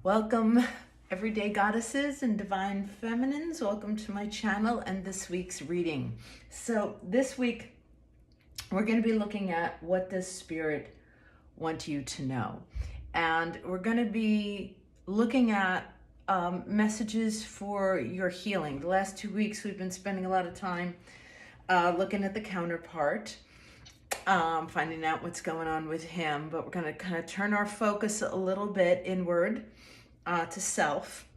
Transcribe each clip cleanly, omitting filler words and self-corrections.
Welcome, everyday goddesses and divine feminines. Welcome to my channel and this week's reading. So this week, we're going to be looking at what does Spirit want you to know. And we're going to be looking at messages for your healing. The last 2 weeks, we've been spending a lot of time looking at the Counterpart, finding out what's going on with him. But we're going to kind of turn our focus a little bit inward to self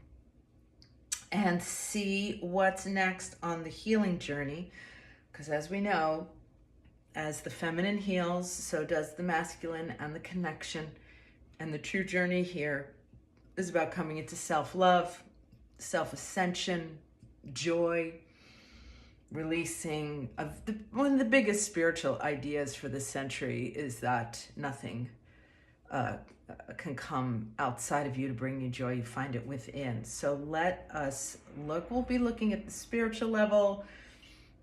and see what's next on the healing journey. Because as we know, as the feminine heals, so does the masculine and the connection. And the true journey here is about coming into self-love, self-ascension, joy, releasing of one of the biggest spiritual ideas for this century is that nothing can come outside of you to bring you joy. You find it within. So let us look. We'll be looking at the spiritual level,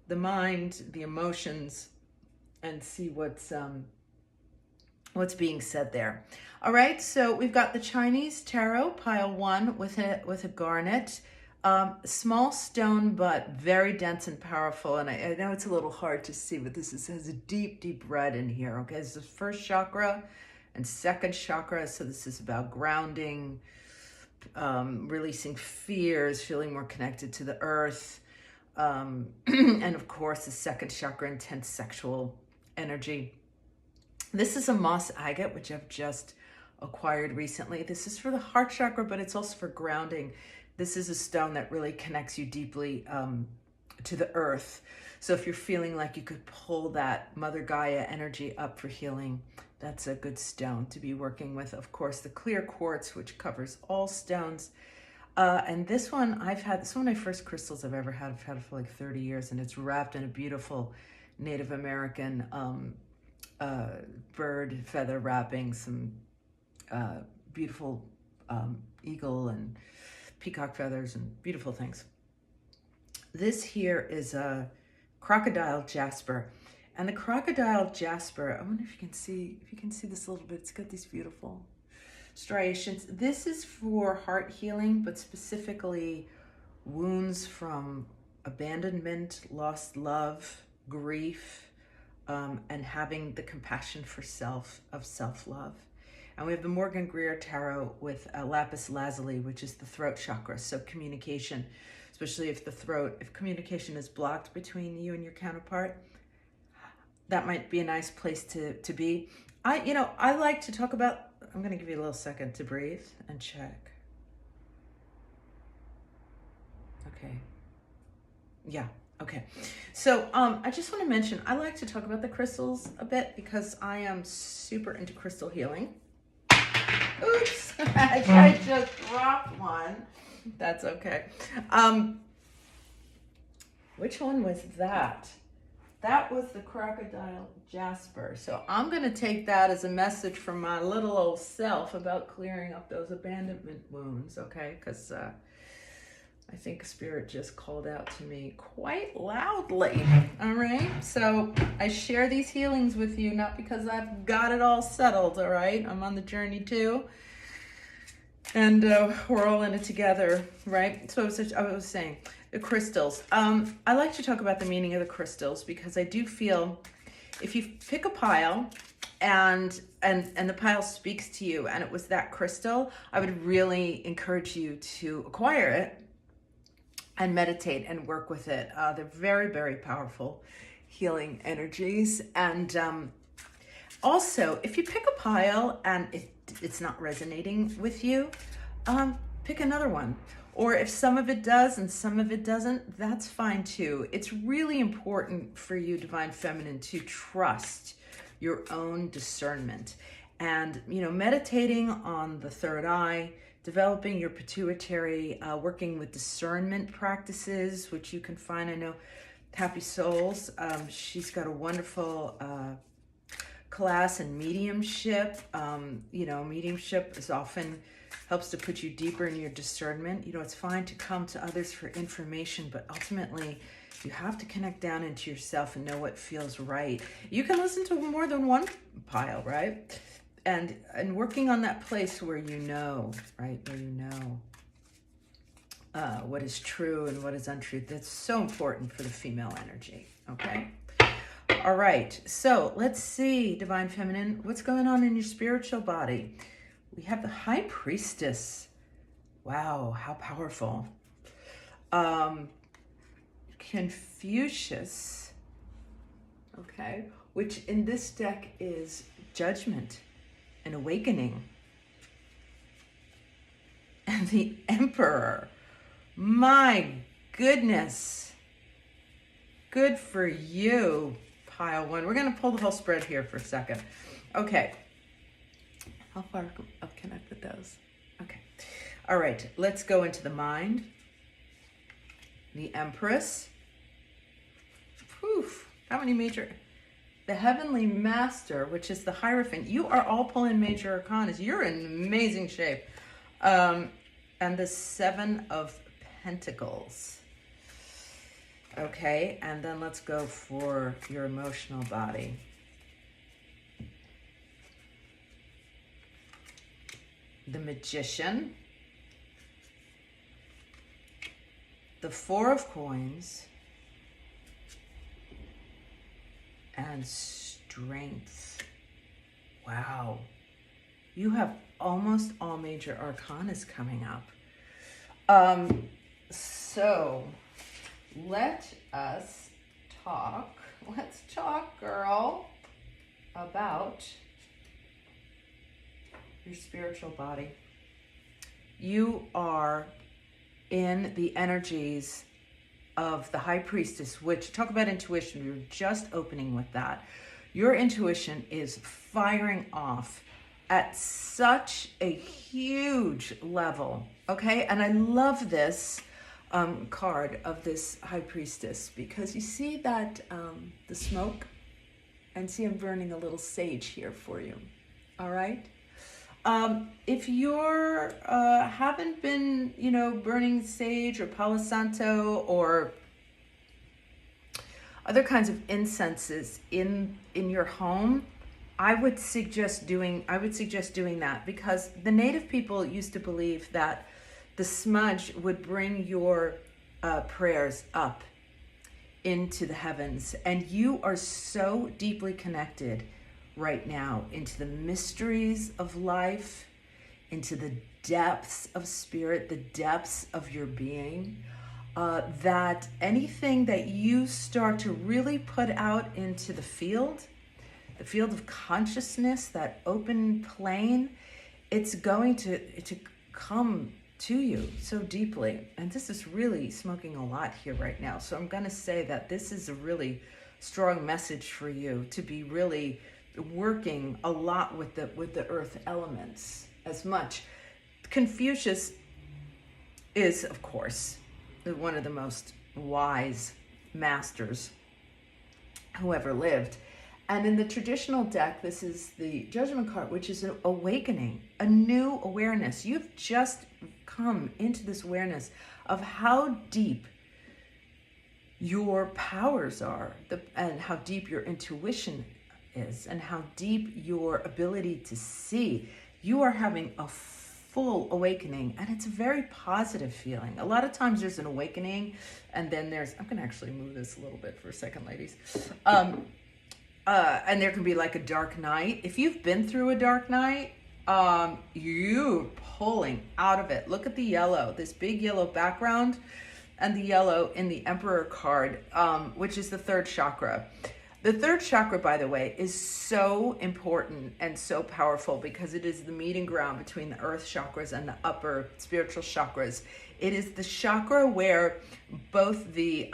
the mind, the emotions, and see what's being said there. All right, so we've got the Chinese Tarot, pile 1 with a garnet. Small stone, but very dense and powerful. And I know it's a little hard to see, but this has a deep, deep red in here. Okay, this is the first chakra and second chakra. So this is about grounding, releasing fears, feeling more connected to the earth. And of course, the second chakra, intense sexual energy. This is a moss agate, which I've just acquired recently. This is for the heart chakra, but it's also for grounding. This is a stone that really connects you deeply to the earth. So if you're feeling like you could pull that Mother Gaia energy up for healing, that's a good stone to be working with. Of course, the clear quartz, which covers all stones. And this one, this is one of my first crystals I've ever had. I've had it for like 30 years, and it's wrapped in a beautiful Native American bird feather wrapping, some beautiful eagle and peacock feathers and beautiful things. This here is a crocodile jasper, and the crocodile jasper, I wonder if you can see this a little bit. It's got these beautiful striations. This is for heart healing, but specifically wounds from abandonment, lost love, grief, and having the compassion for self-love. And we have the Morgan Greer Tarot with lapis lazuli, which is the throat chakra. So communication, especially if communication is blocked between you and your counterpart, that might be a nice place to be. I like to talk about, I'm going to give you a little second to breathe and check. Okay. Yeah. Okay. So I just want to mention, I like to talk about the crystals a bit because I am super into crystal healing. Oops, I just dropped one. That's okay. Which one was that? That was the crocodile jasper. So I'm going to take that as a message from my little old self about clearing up those abandonment wounds, okay? Because I think Spirit just called out to me quite loudly, all right? So I share these healings with you, not because I've got it all settled, all right? I'm on the journey too. And we're all in it together, right? So I was saying, the crystals. I like to talk about the meaning of the crystals because I do feel if you pick a pile and the pile speaks to you and it was that crystal, I would really encourage you to acquire it and meditate and work with it. They're very, very powerful healing energies. And also, if you pick a pile and it's not resonating with you, pick another one. Or if some of it does and some of it doesn't, that's fine too. It's really important for you, Divine Feminine, to trust your own discernment. And, meditating on the third eye, developing your pituitary, working with discernment practices, which you can find, I know, Happy Souls. She's got a wonderful class in mediumship. Mediumship is often helps to put you deeper in your discernment. It's fine to come to others for information, but ultimately you have to connect down into yourself and know what feels right. You can listen to more than one pile, right? working on that place where you know, right? Where you know what is true and what is untrue. That's so important for the female energy, okay? All right, so let's see, Divine Feminine, what's going on in your spiritual body? We have the High Priestess. Wow, how powerful. Confucius, okay, which in this deck is Judgment and Awakening. And the Emperor. My goodness. Good for you, pile one. We're going to pull the whole spread here for a second. Okay. How far up can I put those? Okay. All right. Let's go into the mind. The Empress. Poof. How many major? The Heavenly Master, which is the Hierophant. You are all pulling major arcanas. You're in amazing shape. And the Seven of Pentacles. Okay, and then let's go for your emotional body. The Magician. The Four of Coins. And Strength. Wow. You have almost all major arcanas coming up. So let us talk. Let's talk, girl, about your spiritual body. You are in the energies of the High Priestess, which, talk about intuition, we were just opening with that. Your intuition is firing off at such a huge level, okay? And I love this card of this High Priestess, because you see that the smoke, and see I'm burning a little sage here for you, all right? If you're haven't been, burning sage or Palo Santo or other kinds of incenses in your home, I would suggest doing that, because the native people used to believe that the smudge would bring your prayers up into the heavens, and you are so deeply connected right now into the mysteries of life, into the depths of spirit, the depths of your being, that anything that you start to really put out into the field of consciousness, that open plane, it's going to come to you so deeply. And this is really smoking a lot here right now. So I'm going to say that this is a really strong message for you to be really working a lot with the earth elements as much. Confucius is, of course, one of the most wise masters who ever lived. And in the traditional deck, this is the Judgment card, which is an awakening, a new awareness. You've just come into this awareness of how deep your powers are, and how deep your intuition is, and how deep your ability to see. You are having a full awakening, and it's a very positive feeling. A lot of times there's an awakening, and then I'm going to actually move this a little bit for a second, ladies. And there can be like a dark night. If you've been through a dark night, you're pulling out of it. Look at the yellow, this big yellow background, and the yellow in the Emperor card, which is the third chakra. The third chakra, by the way, is so important and so powerful, because it is the meeting ground between the earth chakras and the upper spiritual chakras. It is the chakra where both the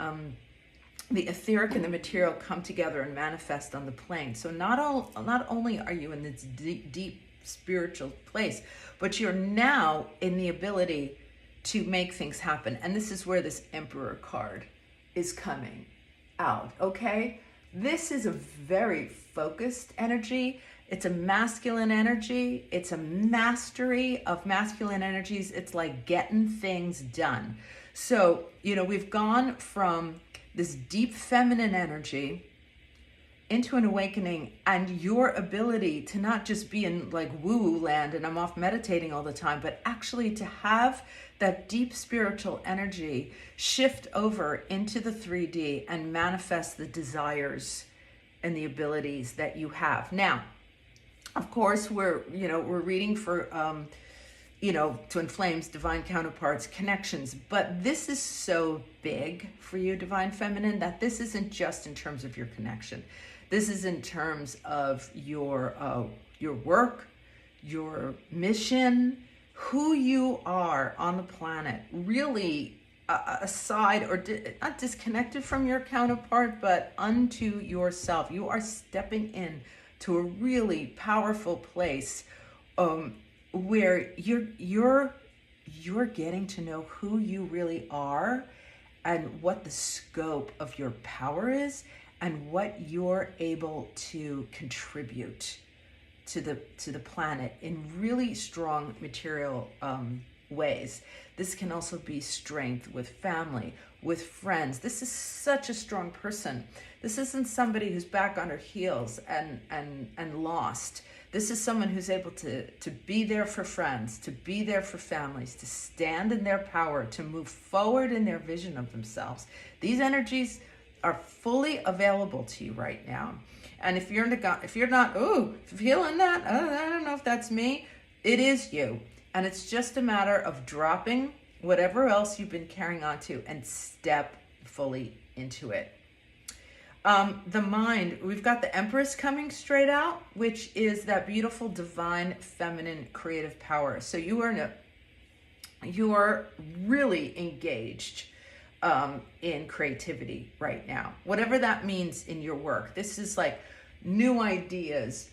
etheric and the material come together and manifest on the plane. So not only are you in this deep spiritual place, but you're now in the ability to make things happen. And this is where this Emperor card is coming out, okay? This is a very focused energy. It's a masculine energy. It's a mastery of masculine energies. It's like getting things done. So, we've gone from this deep feminine energy into an awakening, and your ability to not just be in like woo-woo land and I'm off meditating all the time, but actually to have that deep spiritual energy shift over into the 3D and manifest the desires and the abilities that you have. Now, of course, we're reading for Twin Flames, Divine Counterparts, connections. But this is so big for you, Divine Feminine, that this isn't just in terms of your connection. This is in terms of your work, your mission, who you are on the planet, really aside or not disconnected from your counterpart, but unto yourself. You are stepping in to a really powerful place where you're getting to know who you really are and what the scope of your power is and what you're able to contribute to the planet in really strong material ways. This can also be strength with family, with friends. This is such a strong person. This isn't somebody who's back on her heels and lost. This is someone who's able to be there for friends, to be there for families, to stand in their power, to move forward in their vision of themselves. These energies are fully available to you right now. And if you're not feeling that, I don't know if that's me, it is you. And it's just a matter of dropping whatever else you've been carrying on to and step fully into it. The mind, we've got the Empress coming straight out, which is that beautiful divine feminine creative power. So you are really engaged in creativity right now, whatever that means in your work. This is like new ideas,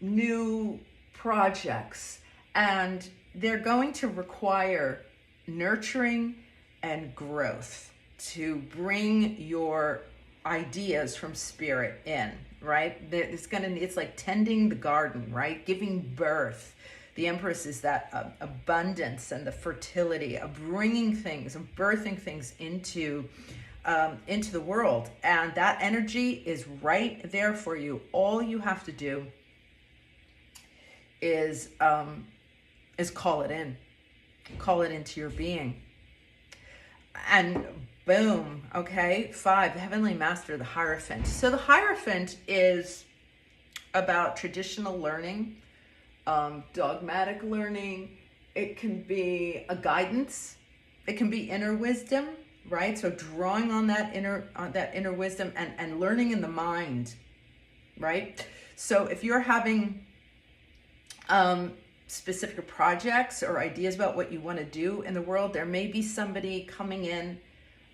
new projects, and they're going to require nurturing and growth to bring your ideas from spirit in, right? It's like tending the garden, right? Giving birth. The Empress is that abundance and the fertility of bringing things, of birthing things into the world. And that energy is right there for you. All you have to do is call it in. Call it into your being. And boom, okay? 5, the Heavenly Master, the Hierophant. So the Hierophant is about traditional learning, dogmatic learning. It can be a guidance. It can be inner wisdom, right? So drawing on that inner wisdom and learning in the mind, right? So if you're having specific projects or ideas about what you want to do in the world, there may be somebody coming in,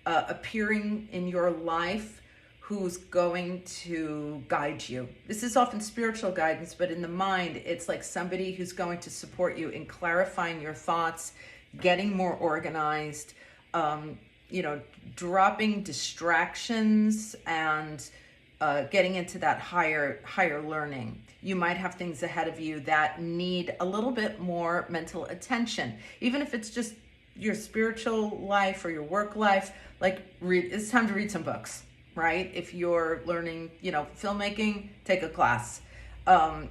appearing in your life who's going to guide you. This is often spiritual guidance, but in the mind, it's like somebody who's going to support you in clarifying your thoughts, getting more organized, dropping distractions and getting into that higher learning. You might have things ahead of you that need a little bit more mental attention, even if it's just your spiritual life or your work life. Like it's time to read some books, right? If you're learning, filmmaking, take a class.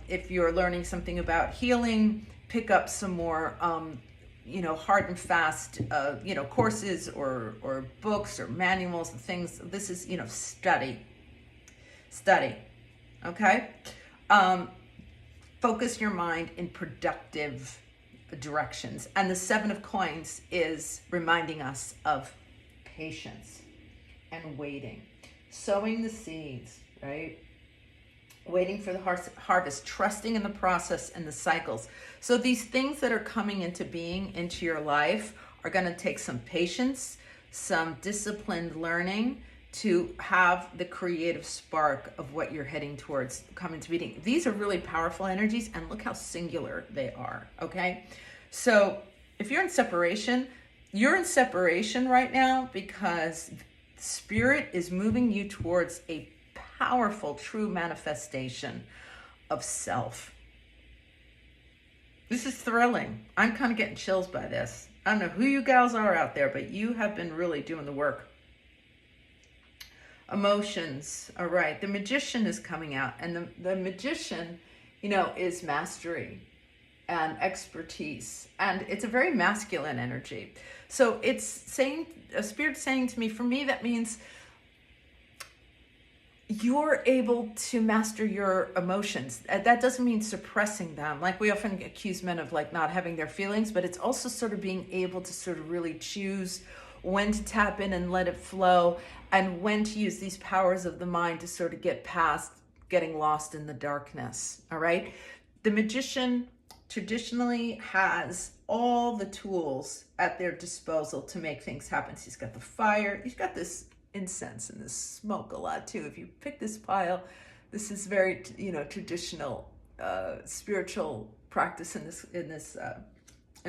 If you're learning something about healing, pick up some more, hard and fast, courses or books or manuals and things. This is, study. Okay. Focus your mind in productive directions. And the 7 of Coins is reminding us of patience and waiting, sowing the seeds, right? Waiting for the harvest, trusting in the process and the cycles. So these things that are coming into being into your life are going to take some patience, some disciplined learning to have the creative spark of what you're heading towards coming to being. These are really powerful energies, and look how singular they are, okay? So if you're in separation right now because Spirit is moving you towards a powerful, true manifestation of self. This is thrilling. I'm kind of getting chills by this. I don't know who you gals are out there, but you have been really doing the work. Emotions. All right. The Magician is coming out. And the Magician, is mastery and expertise. And it's a very masculine energy. So it's saying, a spirit saying to me, for me, that means you're able to master your emotions. That doesn't mean suppressing them. Like we often accuse men of like not having their feelings, but it's also sort of being able to sort of really choose when to tap in and let it flow, and when to use these powers of the mind to sort of get past getting lost in the darkness. All right. The Magician traditionally has all the tools at their disposal to make things happen. So he's got the fire, he's got this incense and this smoke a lot too. If you pick this pile, this is very traditional spiritual practice in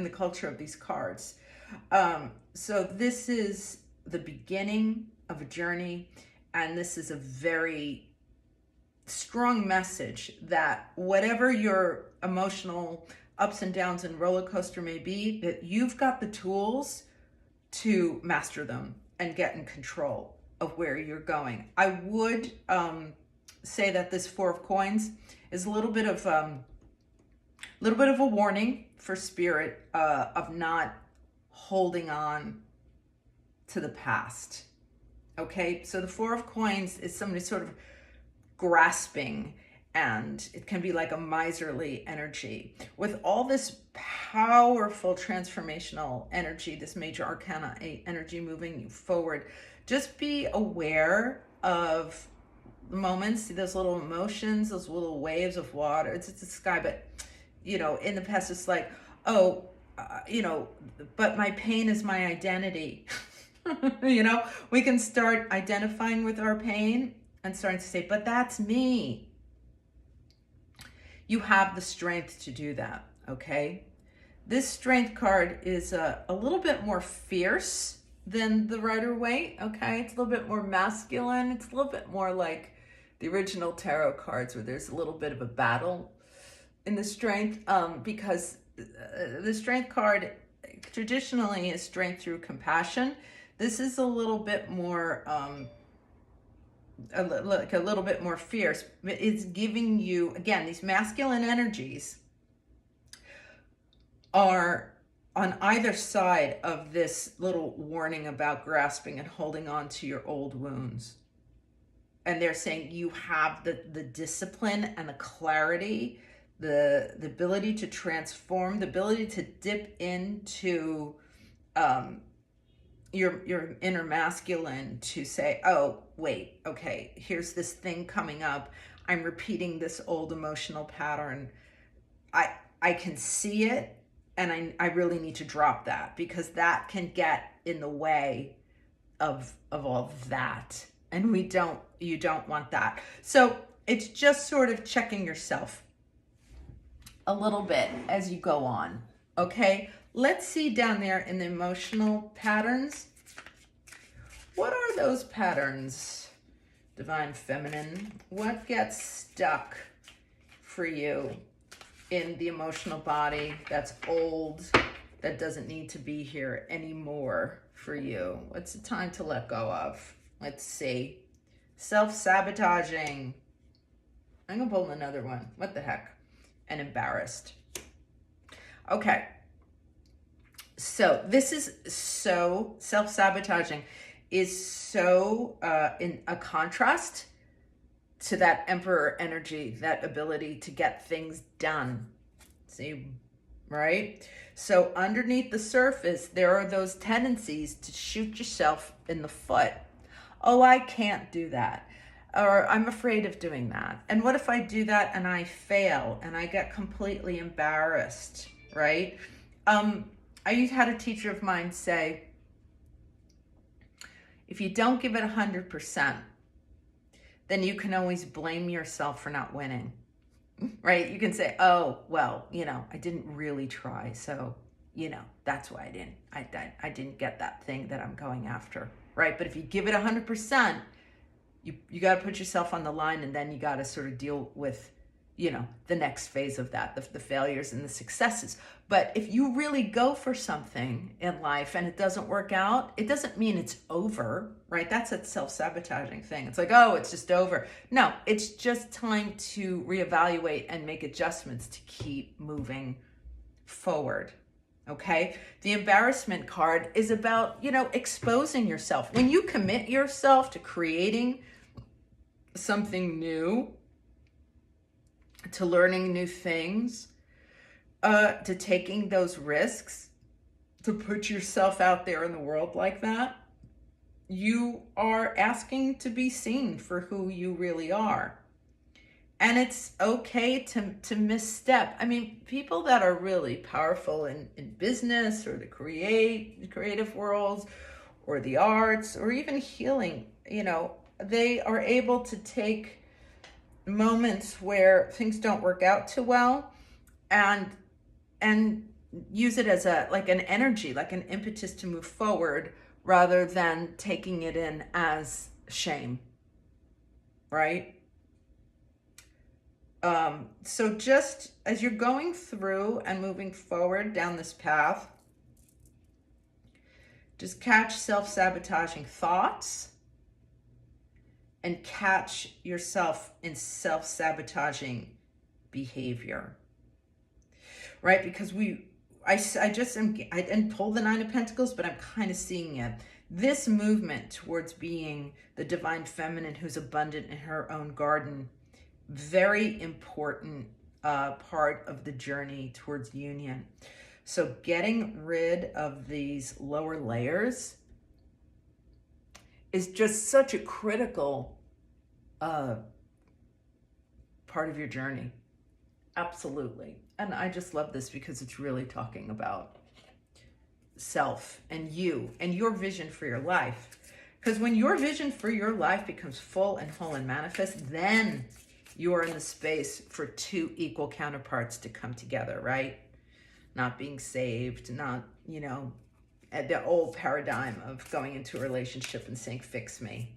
the culture of these cards. So this is the beginning of a journey, and this is a very strong message that whatever your emotional ups and downs and roller coaster may be, that you've got the tools to master them and get in control of where you're going. I would say that this Four of Coins is a little bit of a warning for spirit of not holding on to the past. Okay, so the Four of Coins is somebody sort of grasping, and it can be like a miserly energy. With all this powerful transformational energy, this major arcana energy moving you forward, just be aware of the moments, those little emotions, those little waves of water. It's the sky, but in the past it's like, but my pain is my identity. We can start identifying with our pain and starting to say, but that's me. You have the strength to do that, okay? This Strength card is a little bit more fierce than the Rider-Waite, okay? It's a little bit more masculine. It's a little bit more like the original tarot cards, where there's a little bit of a battle in the Strength, because the Strength card traditionally is strength through compassion. This is a little bit more, a little bit more fierce. It's giving you, again, these masculine energies are on either side of this little warning about grasping and holding on to your old wounds. And they're saying you have the discipline and the clarity, the ability to transform, the ability to dip into your inner masculine, to say, oh, wait, okay, here's this thing coming up. I'm repeating this old emotional pattern. I can see it, and I really need to drop that, because that can get in the way of all of that. And you don't want that. So it's just sort of checking yourself a little bit as you go on. Okay, let's see down there in the emotional patterns. What are those patterns, Divine Feminine? What gets stuck for you in the emotional body that's old, that doesn't need to be here anymore for you? What's the time to let go of? Let's see. Self-sabotaging. I'm gonna pull another one. What the heck? And embarrassed. Okay. So this is so, self-sabotaging is so in a contrast to that Emperor energy, that ability to get things done. See, right? So underneath the surface, there are those tendencies to shoot yourself in the foot. Oh, I can't do that. Or I'm afraid of doing that. And what if I do that and I fail and I get completely embarrassed, right? I had a teacher of mine say, if you don't give it 100%, then you can always blame yourself for not winning, right? You can say, oh, well, I didn't really try. So, that's why I didn't get that thing that I'm going after, right? But if you give it 100%, you got to put yourself on the line, and then you got to sort of deal with the next phase of that, the failures and the successes. But if you really go for something in life and it doesn't work out, it doesn't mean it's over, right? That's a self-sabotaging thing. It's like, oh, it's just over. No, it's just time to reevaluate and make adjustments to keep moving forward. Okay? The embarrassment card is about, exposing yourself. When you commit yourself to creating something new, to learning new things, to taking those risks, to put yourself out there in the world like that, you are asking to be seen for who you really are. And it's okay to misstep. I mean, people that are really powerful in business or the creative worlds or the arts or even healing, they are able to take moments where things don't work out too well and use it as an energy, like an impetus to move forward rather than taking it in as shame, right? So just as you're going through and moving forward down this path, just catch self-sabotaging thoughts and catch yourself in self-sabotaging behavior, right? Because I didn't pull the Nine of Pentacles, but I'm kind of seeing it. This movement towards being the divine feminine who's abundant in her own garden, very important part of the journey towards union. So getting rid of these lower layers is just such a critical part of your journey. Absolutely. And I just love this because it's really talking about self and you and your vision for your life. Because when your vision for your life becomes full and whole and manifest, then you are in the space for two equal counterparts to come together, right? Not being saved, not, the old paradigm of going into a relationship and saying, fix me,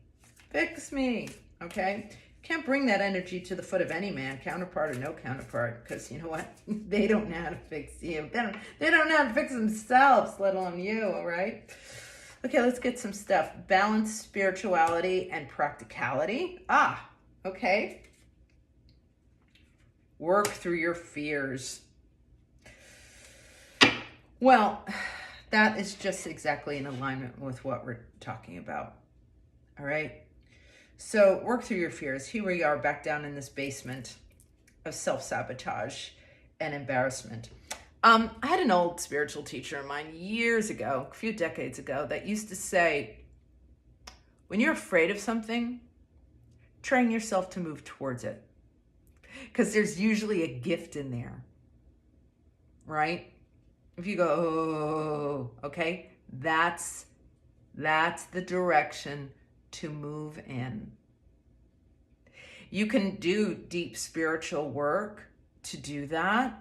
okay? Can't bring that energy to the foot of any man, counterpart or no counterpart, because you know what? They don't know how to fix you. They don't know how to fix themselves, let alone you, all right? Okay, let's get some stuff. Balance spirituality and practicality. Okay. Work through your fears. Well, that is just exactly in alignment with what we're talking about. All right. So work through your fears. Here we are back down in this basement of self-sabotage and embarrassment. I had an old spiritual teacher of mine years ago, a few decades ago, that used to say, when you're afraid of something, train yourself to move towards it. Because there's usually a gift in there, right? If you go, oh, okay, that's the direction to move in. You can do deep spiritual work to do that,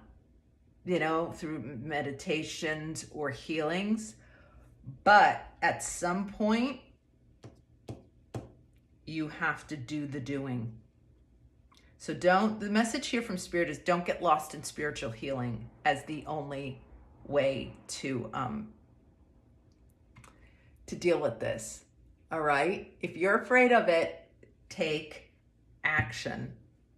through meditations or healings. But at some point, you have to do the doing. So the message here from Spirit is don't get lost in spiritual healing as the only way to deal with this. All right? If you're afraid of it, take action.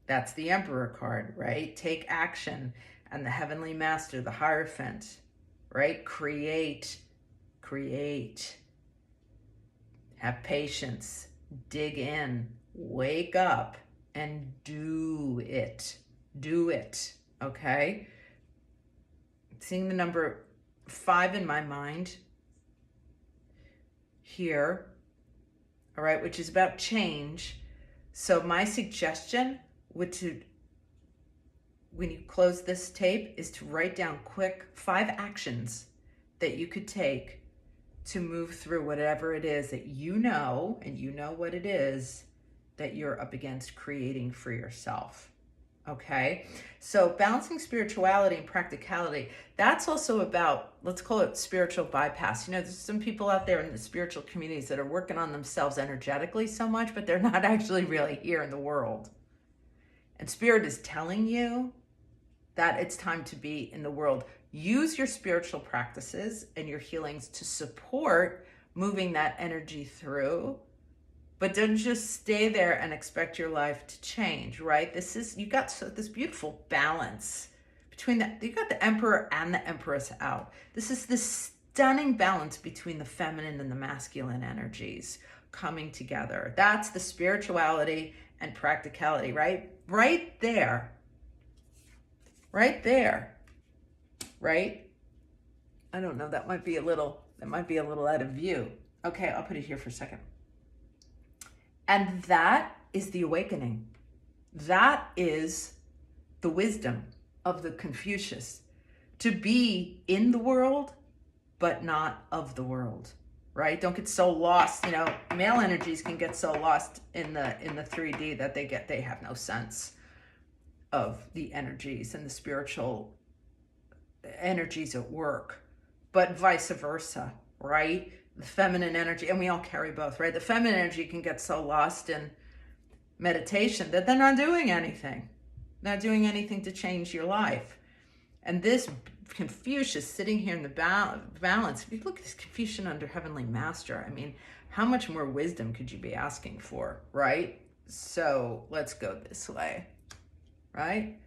That's the Emperor card, right? Take action. And the Heavenly Master, the Hierophant, right? Create. Have patience. Dig in. Wake up. And do it, okay? Seeing the number 5 in my mind here, all right, which is about change. So my suggestion when you close this tape is to write down quick 5 actions that you could take to move through whatever it is that you know, and you know what it is that you're up against creating for yourself. Okay, so balancing spirituality and practicality, that's also about, let's call it spiritual bypass. There's some people out there in the spiritual communities that are working on themselves energetically so much, but they're not actually really here in the world. And Spirit is telling you that it's time to be in the world. Use your spiritual practices and your healings to support moving that energy through, but don't just stay there and expect your life to change, right? You got this beautiful balance between you got the Emperor and the Empress out. This is this stunning balance between the feminine and the masculine energies coming together. That's the spirituality and practicality, right? Right there. Right there. Right? I don't know, that might be a little out of view. Okay, I'll put it here for a second. And that is the awakening. That is the wisdom of the Confucius. To be in the world, but not of the world, right? Don't get so lost. Male energies can get so lost in the 3D that they have no sense of the energies and the spiritual energies at work, but vice versa, right? The feminine energy, and we all carry both, right? The feminine energy can get so lost in meditation that they're not doing anything to change your life. And this Confucius sitting here in the balance, if you look at this Confucian under Heavenly Master, I mean, how much more wisdom could you be asking for, right? So let's go this way, right?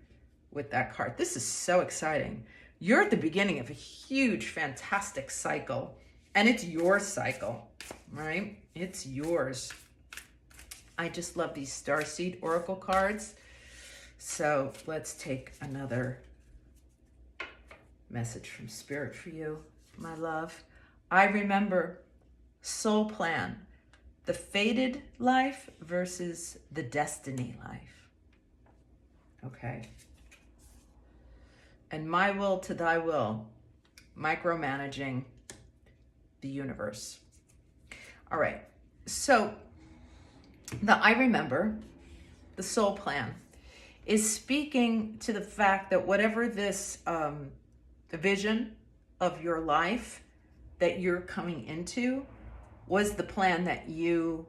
With that card. This is so exciting. You're at the beginning of a huge, fantastic cycle, and it's your cycle, right? It's yours. I just love these Starseed Oracle cards. So let's take another message from Spirit for you, my love. I remember soul plan, the fated life versus the destiny life. Okay. And my will to thy will, micromanaging the universe. All right. So I remember the soul plan is speaking to the fact that whatever this vision of your life that you're coming into was the plan that you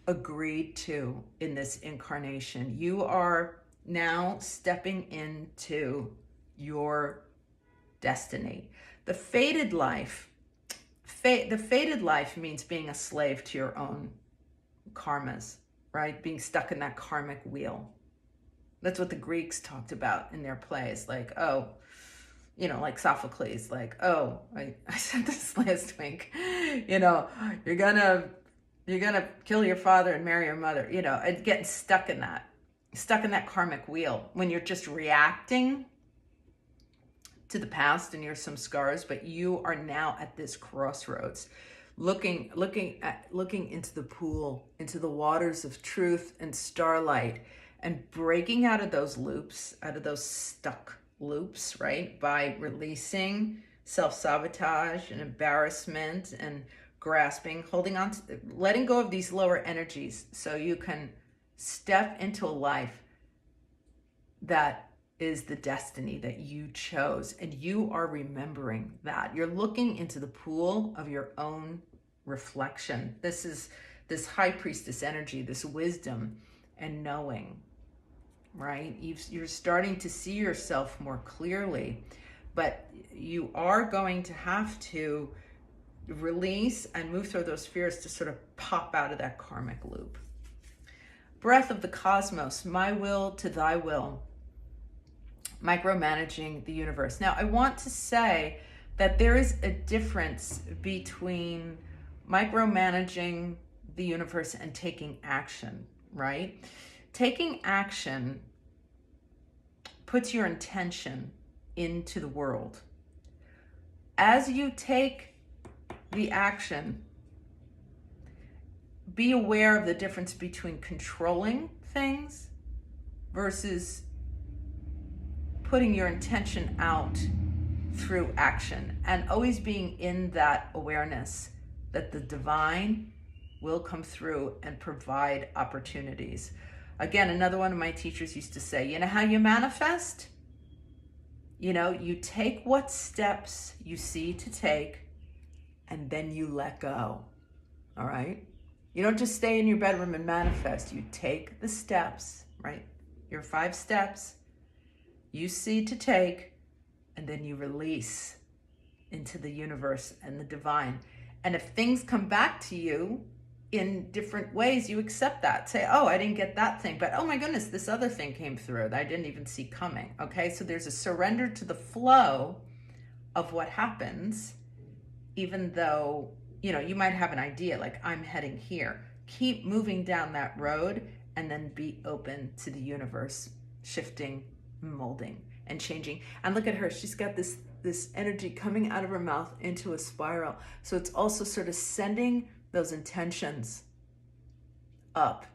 agreed to in this incarnation. You are now stepping into your destiny. The fated life means being a slave to your own karmas, right? Being stuck in that karmic wheel. That's what the Greeks talked about in their plays. Like, like Sophocles, I said this last week, you're gonna kill your father and marry your mother, and getting stuck in that karmic wheel when you're just reacting to the past and some scars, but you are now at this crossroads, looking into the pool, into the waters of truth and starlight, and breaking out of those loops, out of those stuck loops, right? By releasing self-sabotage and embarrassment and grasping, holding on to, letting go of these lower energies so you can step into a life that is the destiny that you chose. And you are remembering that. You're looking into the pool of your own reflection. This is this high priestess energy, this wisdom and knowing, right? You're starting to see yourself more clearly, but you are going to have to release and move through those fears to sort of pop out of that karmic loop. Breath of the cosmos, my will to thy will, micromanaging the universe. Now, I want to say that there is a difference between micromanaging the universe and taking action, right? Taking action puts your intention into the world. As you take the action, be aware of the difference between controlling things versus putting your intention out through action, and always being in that awareness that the divine will come through and provide opportunities. Again, another one of my teachers used to say, you know how you manifest? You take what steps you see to take, and then you let go. All right? You don't just stay in your bedroom and manifest. You take the steps, right? your 5 steps, you see to take, and then you release into the universe and the divine. And if things come back to you in different ways, you accept that. Say, oh, I didn't get that thing, but oh my goodness, this other thing came through that I didn't even see coming. Okay, so there's a surrender to the flow of what happens, even though, you know, you might have an idea, like I'm heading here. Keep moving down that road and then be open to the universe shifting, molding, and changing. And look at her, she's got this energy coming out of her mouth into a spiral. So it's also sort of sending those intentions up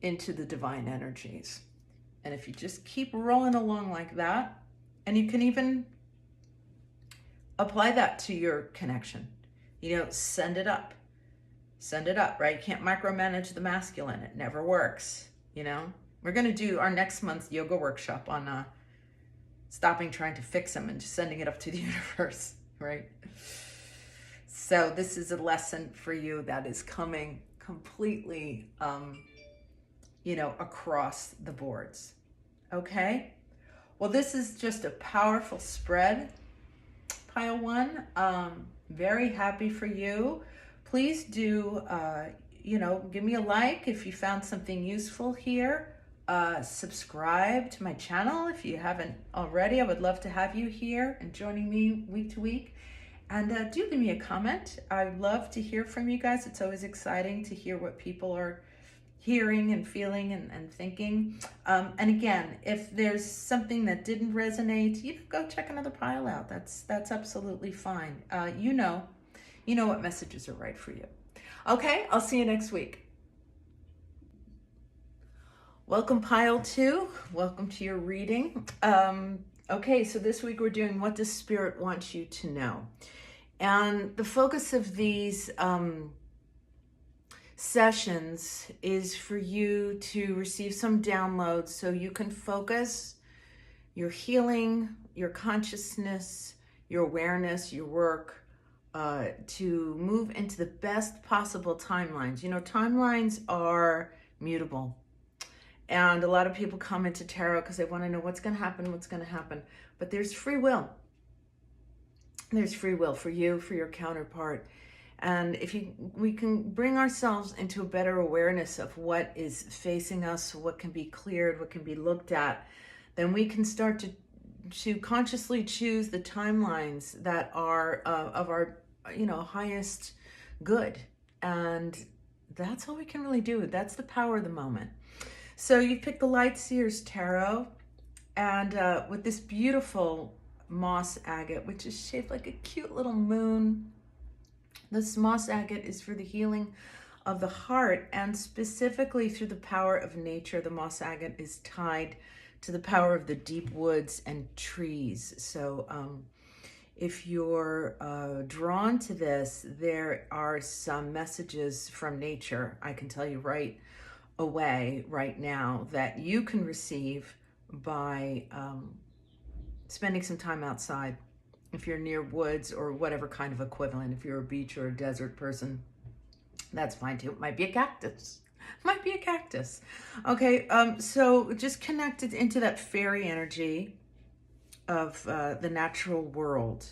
into the divine energies. And if you just keep rolling along like that, and you can even apply that to your connection, you know, send it up, right? You can't micromanage the masculine. It never works, you know? We're going to do our next month's yoga workshop on stopping trying to fix them and just sending it up to the universe, right? So this is a lesson for you that is coming completely, you know, across the boards. Okay? Well, this is just a powerful spread, Pile 1. Very happy for you. Please do, you know, give me a like if you found something useful here. Subscribe to my channel if you haven't already. I would love to have you here and joining me week to week. And do give me a comment. I love to hear from you guys. It's always exciting to hear what people are hearing and feeling and thinking. And again, if there's something that didn't resonate, you go check another pile out. That's absolutely fine. You know what messages are right for you. Okay, I'll see you next week. Welcome, Pile 2. Welcome to your reading. Okay, so this week we're doing What Does Spirit Want You to Know? And the focus of these sessions is for you to receive some downloads so you can focus your healing, your consciousness, your awareness, your work to move into the best possible timelines. You know, timelines are mutable. And a lot of people come into tarot because they want to know what's going to happen. But there's free will. There's free will for you, for your counterpart. And if we can bring ourselves into a better awareness of what is facing us, what can be cleared, what can be looked at, then we can start to consciously choose the timelines that are of our, you know, highest good. And that's all we can really do. That's the power of the moment. So you picked the Light Seers Tarot, and with this beautiful moss agate, which is shaped like a cute little moon. This moss agate is for the healing of the heart, and specifically through the power of nature. The moss agate is tied to the power of the deep woods and trees. So if you're drawn to this, there are some messages from nature, I can tell you right away, right now, that you can receive by spending some time outside. If you're near woods or whatever kind of equivalent, if you're a beach or a desert person, that's fine too. It might be a cactus. Okay, so just connect it into that fairy energy of the natural world.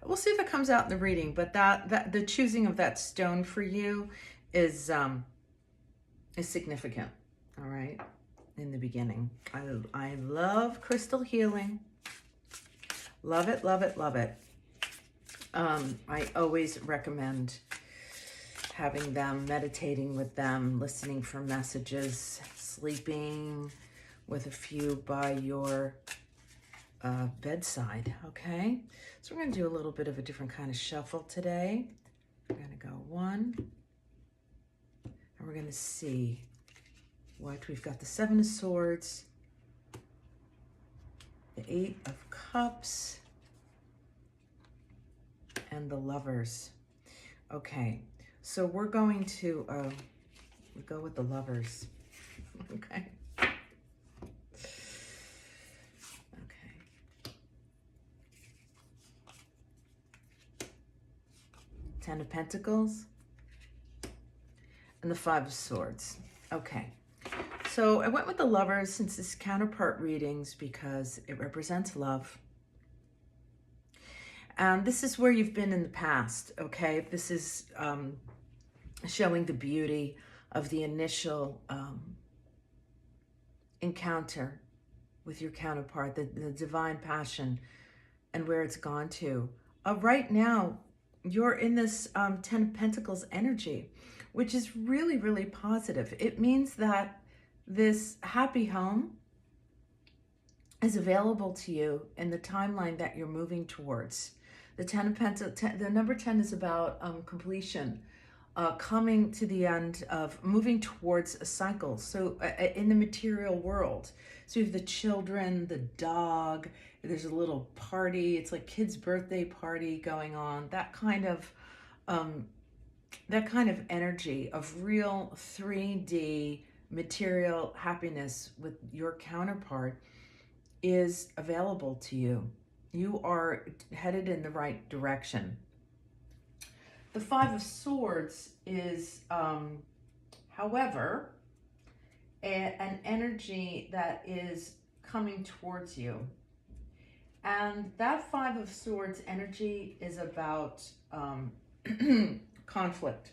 We'll see if it comes out in the reading, but that the choosing of that stone for you is significant. All right, in the beginning. I love crystal healing. Love it, love it, love it. I always recommend having them, meditating with them, listening for messages, sleeping with a few by your bedside, okay? So we're going to do a little bit of a different kind of shuffle today. We're going to go 1, and we're going to see what we've got. The 7 of Swords, the 8 of Cups, and the Lovers. Okay, so we're going to go with the Lovers. Okay. Okay. 10 of Pentacles and the 5 of Swords. Okay. So I went with the Lovers since this Counterpart readings because it represents love. And this is where you've been in the past, okay? This is showing the beauty of the initial encounter with your counterpart, the divine passion and where it's gone to. Right now, you're in this 10 of Pentacles energy, which is really, really positive. It means that this happy home is available to you in the timeline that you're moving towards. The 10 of Pentacles, the number 10 is about completion, coming to the end of moving towards a cycle. So in the material world, so you have the children, the dog, there's a little party, it's like kids' birthday party going on, that kind of energy of real 3D material happiness with your counterpart is available to you. You are headed in the right direction. The Five of Swords is, however, an energy that is coming towards you. And that Five of Swords energy is about conflict.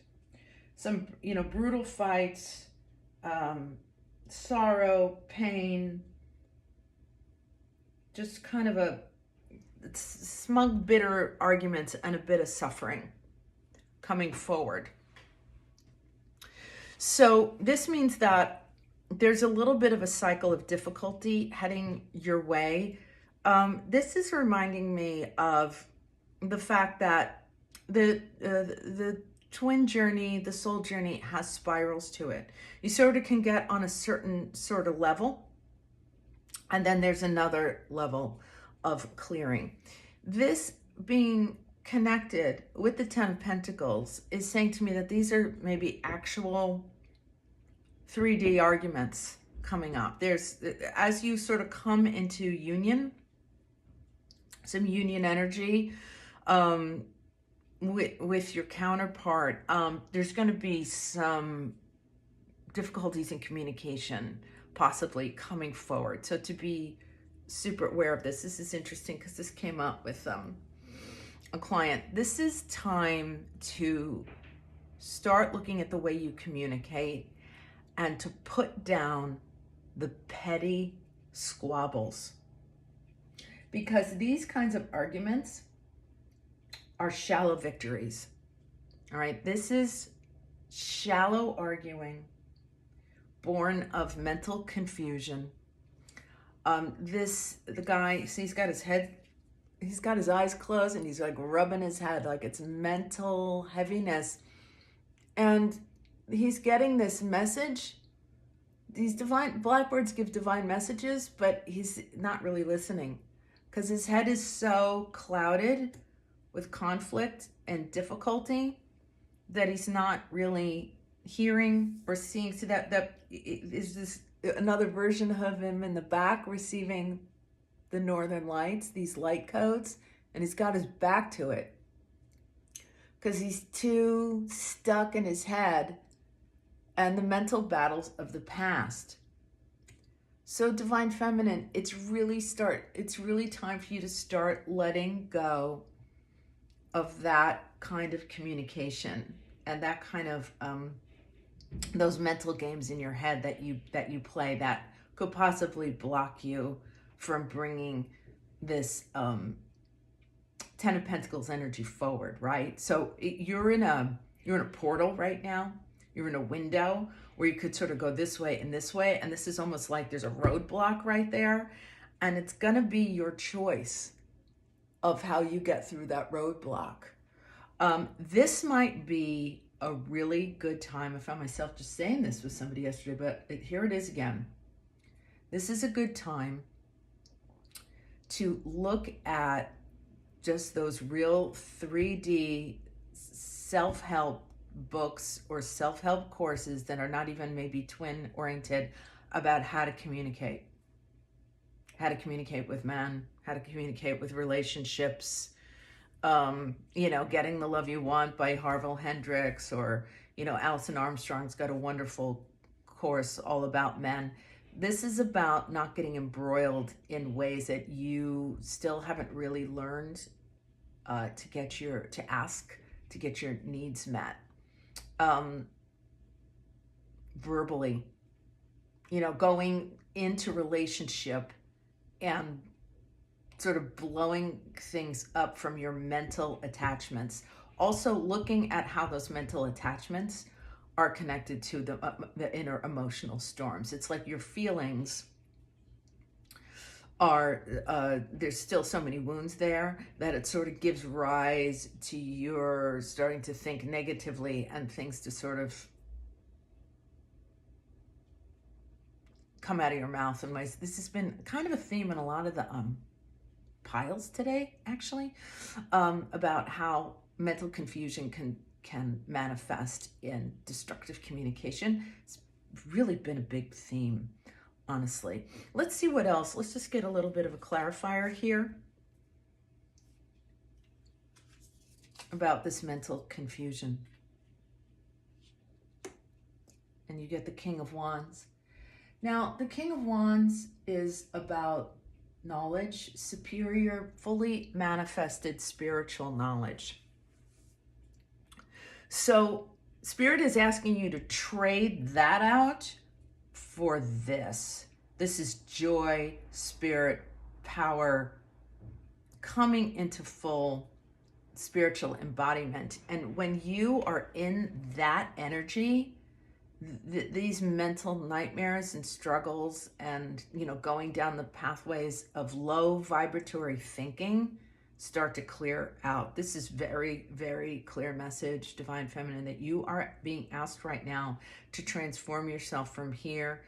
Some, brutal fights, sorrow, pain, just kind of a smug, bitter arguments and a bit of suffering coming forward. So this means that there's a little bit of a cycle of difficulty heading your way. This is reminding me of the fact that the twin journey, the soul journey, has spirals to it. You sort of can get on a certain sort of level, and then there's another level of clearing. This being connected with the 10 of Pentacles is saying to me that these are maybe actual 3D arguments coming up. There's, as you sort of come into union, some union energy with your counterpart, there's going to be some difficulties in communication possibly coming forward. So to be super aware of this. This is interesting because this came up with a client. This is time to start looking at the way you communicate and to put down the petty squabbles, because these kinds of arguments are shallow victories. All right, this is shallow arguing born of mental confusion. The guy, see, he's got his eyes closed and he's like rubbing his head like it's mental heaviness. And he's getting this message. These divine blackbirds give divine messages, but he's not really listening because his head is so clouded with conflict and difficulty that he's not really hearing or seeing. So that is this another version of him in the back receiving the northern lights, these light codes, and he's got his back to it because he's too stuck in his head and the mental battles of the past. So Divine Feminine, it's really time for you to start letting go of that kind of communication and that kind of those mental games in your head that you play that could possibly block you from bringing this 10 of Pentacles energy forward, right? So you're in a portal right now. You're in a window where you could sort of go this way, and this is almost like there's a roadblock right there, and it's gonna be your choice of how you get through that roadblock. This might be a really good time. I found myself just saying this with somebody yesterday, but here it is again. This is a good time to look at just those real 3D self-help books or self-help courses that are not even maybe twin oriented about how to communicate with men, how to communicate with relationships, Getting the Love You Want by Harville Hendrix, or, Alison Armstrong's got a wonderful course, all about men. This is about not getting embroiled in ways that you still haven't really learned to get your needs met. Verbally, going into relationship and sort of blowing things up from your mental attachments. Also looking at how those mental attachments are connected to the inner emotional storms. It's like your feelings are, there's still so many wounds there that it sort of gives rise to your starting to think negatively and things to sort of come out of your mouth. And this has been kind of a theme in a lot of the piles today, actually, about how mental confusion can manifest in destructive communication. It's really been a big theme, honestly. Let's see what else. Let's just get a little bit of a clarifier here about this mental confusion. And you get the King of Wands. Now, the King of Wands is about knowledge, superior, fully manifested spiritual knowledge. So Spirit is asking you to trade that out for this. This is joy, spirit, power, coming into full spiritual embodiment. And when you are in that energy, these mental nightmares and struggles and, going down the pathways of low vibratory thinking start to clear out. This is very, very clear message, Divine Feminine, that you are being asked right now to transform yourself from here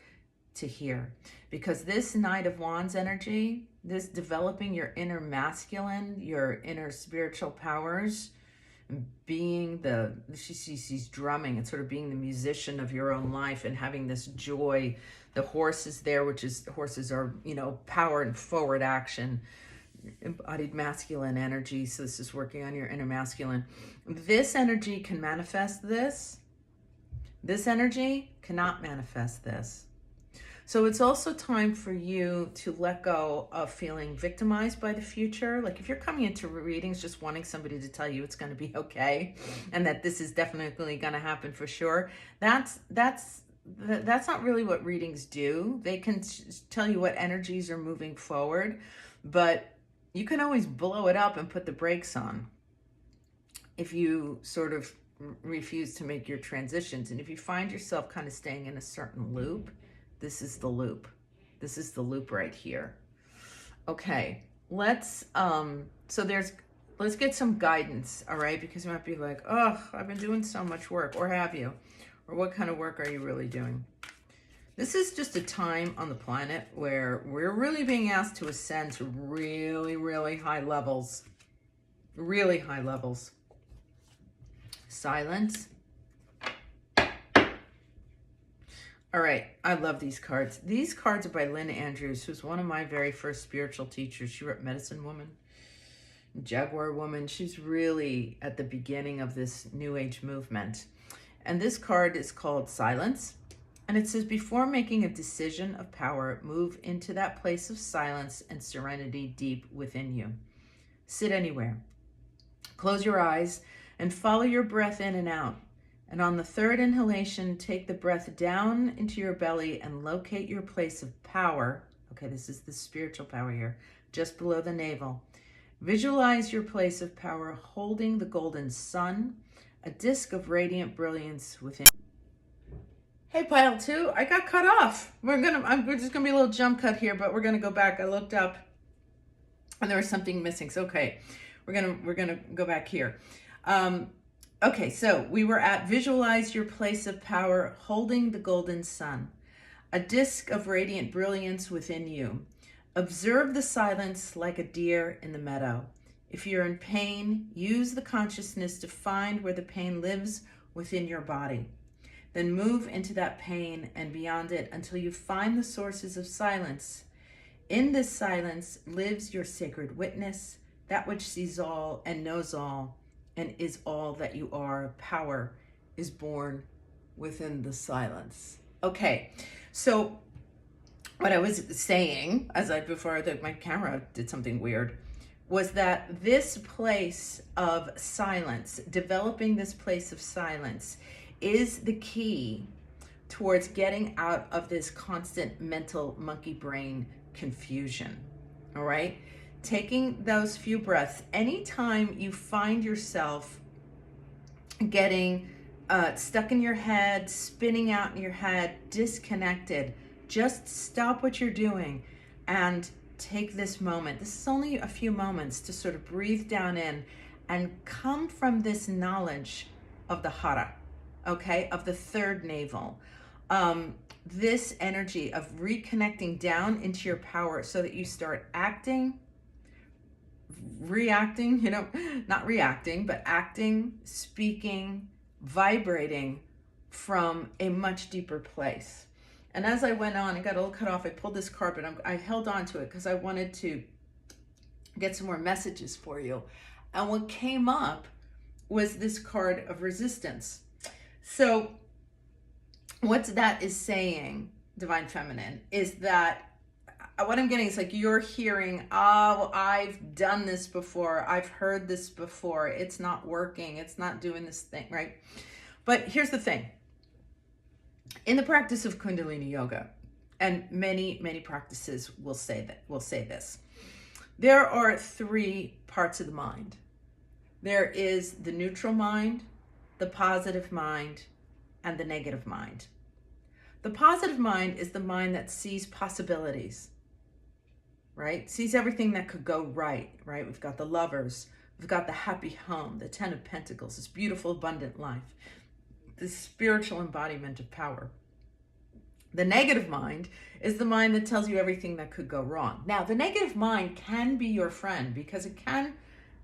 to here. Because this Knight of Wands energy, this developing your inner masculine, your inner spiritual powers, being she's drumming and sort of being the musician of your own life and having this joy. The horse is there, horses are, power and forward action, embodied masculine energy. So this is working on your inner masculine. This energy can manifest this. This energy cannot manifest this. So it's also time for you to let go of feeling victimized by the future. Like if you're coming into readings just wanting somebody to tell you it's going to be okay and that this is definitely going to happen for sure, that's not really what readings do. They can tell you what energies are moving forward, but you can always blow it up and put the brakes on if you sort of refuse to make your transitions. And if you find yourself kind of staying in a certain loop, this is the loop. This is the loop right here. Okay, let's get some guidance, all right? Because you might be like, oh, I've been doing so much work, or have you? Or what kind of work are you really doing? This is just a time on the planet where we're really being asked to ascend to really, really high levels. Really high levels. Silence. All right, I love these cards. These cards are by Lynn Andrews, who's one of my very first spiritual teachers. She wrote Medicine Woman, Jaguar Woman. She's really at the beginning of this New Age movement. And this card is called Silence. And it says, before making a decision of power, move into that place of silence and serenity deep within you. Sit anywhere. Close your eyes and follow your breath in and out. And on the third inhalation, take the breath down into your belly and locate your place of power. Okay, this is the spiritual power here, just below the navel. Visualize your place of power holding the golden sun, a disc of radiant brilliance within. Hey, pile two, I got cut off. We're just gonna be a little jump cut here, but we're gonna go back. I looked up and there was something missing. So okay, we're gonna go back here. Okay, so we were at visualize your place of power holding the golden sun, a disc of radiant brilliance within you. Observe the silence like a deer in the meadow. If you're in pain, use the consciousness to find where the pain lives within your body. Then move into that pain and beyond it until you find the sources of silence. In this silence lives your sacred witness, that which sees all and knows all and is all that you are. Power is born within the silence. Okay, so what I was saying, before my camera did something weird, was that this place of silence, developing this place of silence, is the key towards getting out of this constant mental monkey brain confusion. All right? Taking those few breaths. Anytime you find yourself getting stuck in your head, spinning out in your head, disconnected, just stop what you're doing and take this moment. This is only a few moments to sort of breathe down in and come from this knowledge of the Hara, okay, of the third navel. This energy of reconnecting down into your power so that you start acting, reacting, not reacting, but acting, speaking, vibrating from a much deeper place. And as I went on, I got a little cut off. I pulled this card, but I held on to it because I wanted to get some more messages for you. And what came up was this card of resistance. So what that is saying, Divine Feminine, is that what I'm getting is like you're hearing, oh, I've done this before. I've heard this before. It's not working. It's not doing this thing, right? But here's the thing. In the practice of Kundalini yoga, and many, many practices will say this, there are three parts of the mind. There is the neutral mind, the positive mind, and the negative mind. The positive mind is the mind that sees possibilities, right? Sees everything that could go right? We've got the Lovers, we've got the happy home, the Ten of Pentacles, this beautiful, abundant life, the spiritual embodiment of power. The negative mind is the mind that tells you everything that could go wrong. Now, the negative mind can be your friend because it can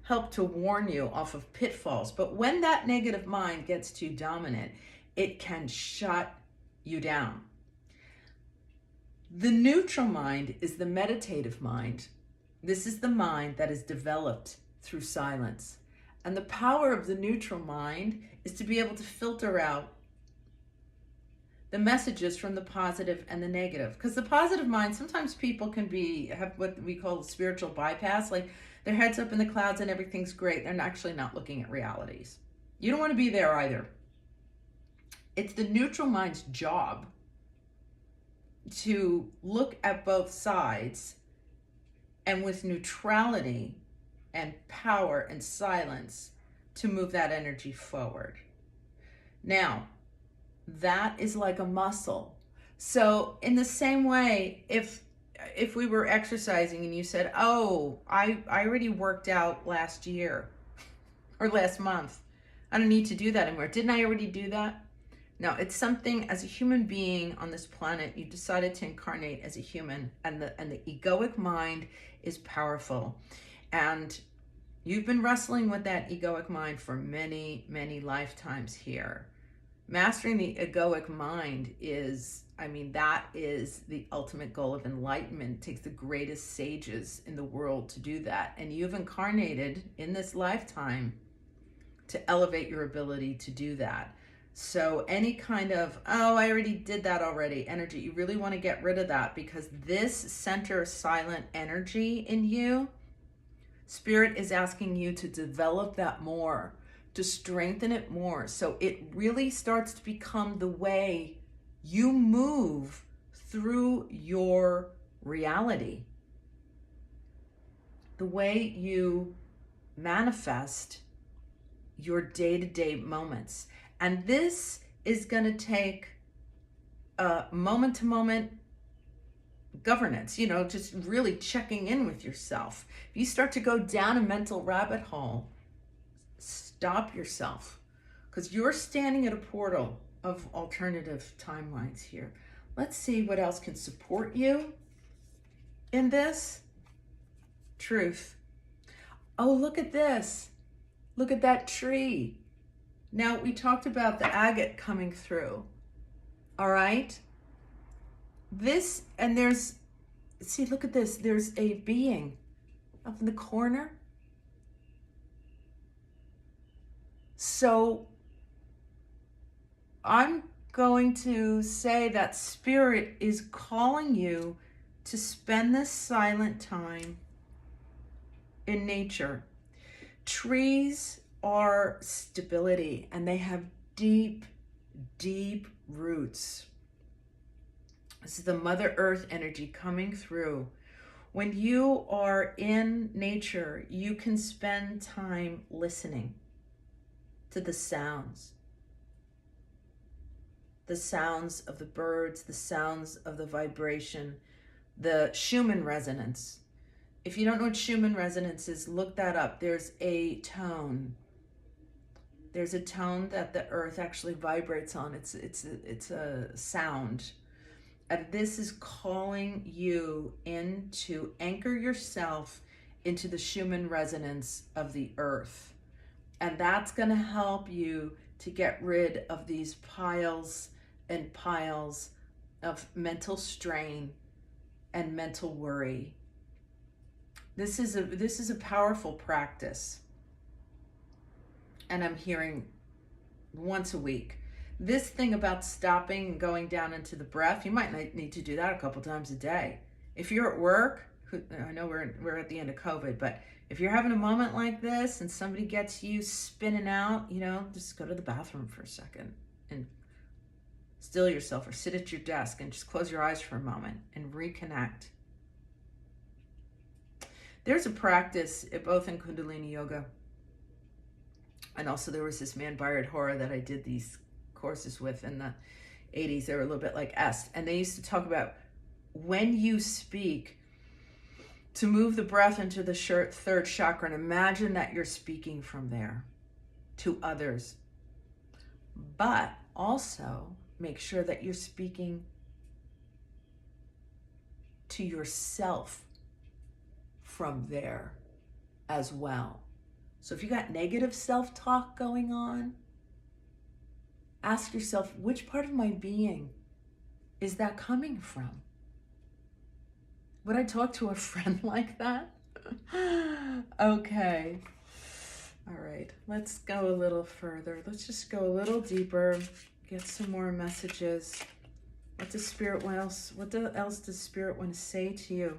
help to warn you off of pitfalls. But when that negative mind gets too dominant, it can shut you down. The neutral mind is the meditative mind. This is the mind that is developed through silence. And the power of the neutral mind is to be able to filter out the messages from the positive and the negative. Because the positive mind, sometimes people can have what we call spiritual bypass, like their head's up in the clouds and everything's great. They're actually not looking at realities. You don't want to be there either. It's the neutral mind's job to look at both sides and with neutrality and power and silence to move that energy forward. Now, that is like a muscle. So in the same way, if we were exercising and you said, oh, I already worked out last year or last month, I don't need to do that anymore. Didn't I already do that? No, it's something as a human being on this planet, you decided to incarnate as a human, and the egoic mind is powerful. And you've been wrestling with that egoic mind for many, many lifetimes here. Mastering the egoic mind that is the ultimate goal of enlightenment. It takes the greatest sages in the world to do that. And you've incarnated in this lifetime to elevate your ability to do that. So any kind of, oh, I already did that already energy, you really want to get rid of that, because this center silent energy in you, Spirit is asking you to develop that more, to strengthen it more, so it really starts to become the way you move through your reality, the way you manifest your day-to-day moments. And this is going to take moment-to-moment governance, just really checking in with yourself. If you start to go down a mental rabbit hole, stop yourself, because you're standing at a portal of alternative timelines here. Let's see what else can support you in this. Truth. Oh, look at this. Look at that tree. Now, we talked about the agate coming through. All right? This, and look at this. There's a being up in the corner. So I'm going to say that Spirit is calling you to spend this silent time in nature. Trees are stability, and they have deep, deep roots. This is the Mother Earth energy coming through. When you are in nature, you can spend time listening to the sounds of the birds, the sounds of the vibration, the Schumann resonance. If you don't know what Schumann resonance is, look that up. There's a tone. There's a tone that the earth actually vibrates on. It's a sound. And this is calling you in to anchor yourself into the Schumann resonance of the earth. And that's going to help you to get rid of these piles and piles of mental strain and mental worry. This is a powerful practice. And I'm hearing once a week. This thing about stopping and going down into the breath, you might need to do that a couple times a day. If you're at work, I know we're at the end of COVID, but if you're having a moment like this and somebody gets you spinning out, just go to the bathroom for a second and still yourself, or sit at your desk and just close your eyes for a moment and reconnect. There's a practice both in Kundalini yoga, and also there was this man, Byron Hora, that I did these courses with in the 80s. They were a little bit like est, and they used to talk about when you speak, to move the breath into the third chakra, and imagine that you're speaking from there to others. But also make sure that you're speaking to yourself from there as well. So if you got negative self-talk going on, ask yourself, which part of my being is that coming from? Would I talk to a friend like that? Okay. All right, let's go a little further. Let's just go a little deeper, get some more messages. What else does Spirit want to say to you?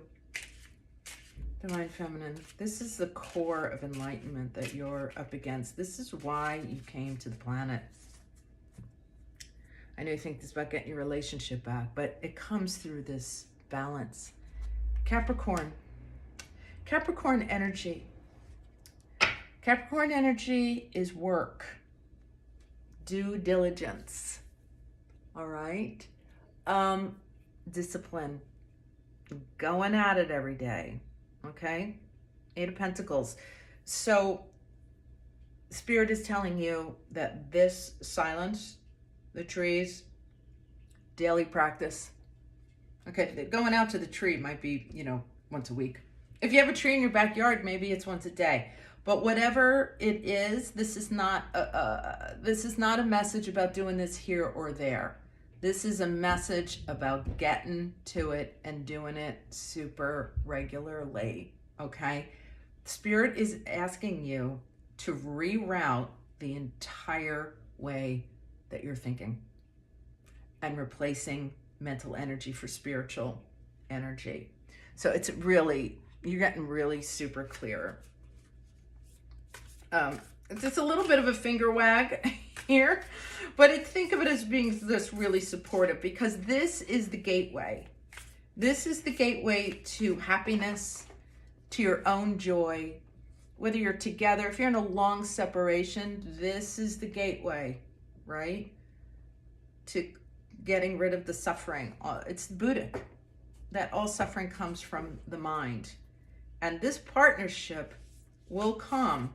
Divine Feminine, this is the core of enlightenment that you're up against. This is why you came to the planet. I know you think this is about getting your relationship back, but it comes through this balance. Capricorn energy. Capricorn energy is work, due diligence, all right? Discipline, going at it every day, okay? 8 of Pentacles. So Spirit is telling you that this silence, the trees, daily practice. Okay, going out to the tree might be, once a week. If you have a tree in your backyard, maybe it's once a day. But whatever it is, this is not a message about doing this here or there. This is a message about getting to it and doing it super regularly, okay? Spirit is asking you to reroute the entire way that you're thinking and replacing mental energy for spiritual energy. So you're getting really super clear. It's just a little bit of a finger wag here, but think of it as being this really supportive, because this is the gateway. This is the gateway to happiness, to your own joy. Whether you're together, if you're in a long separation, this is the gateway, right? To getting rid of the suffering. It's Buddhic, that all suffering comes from the mind. And this partnership will come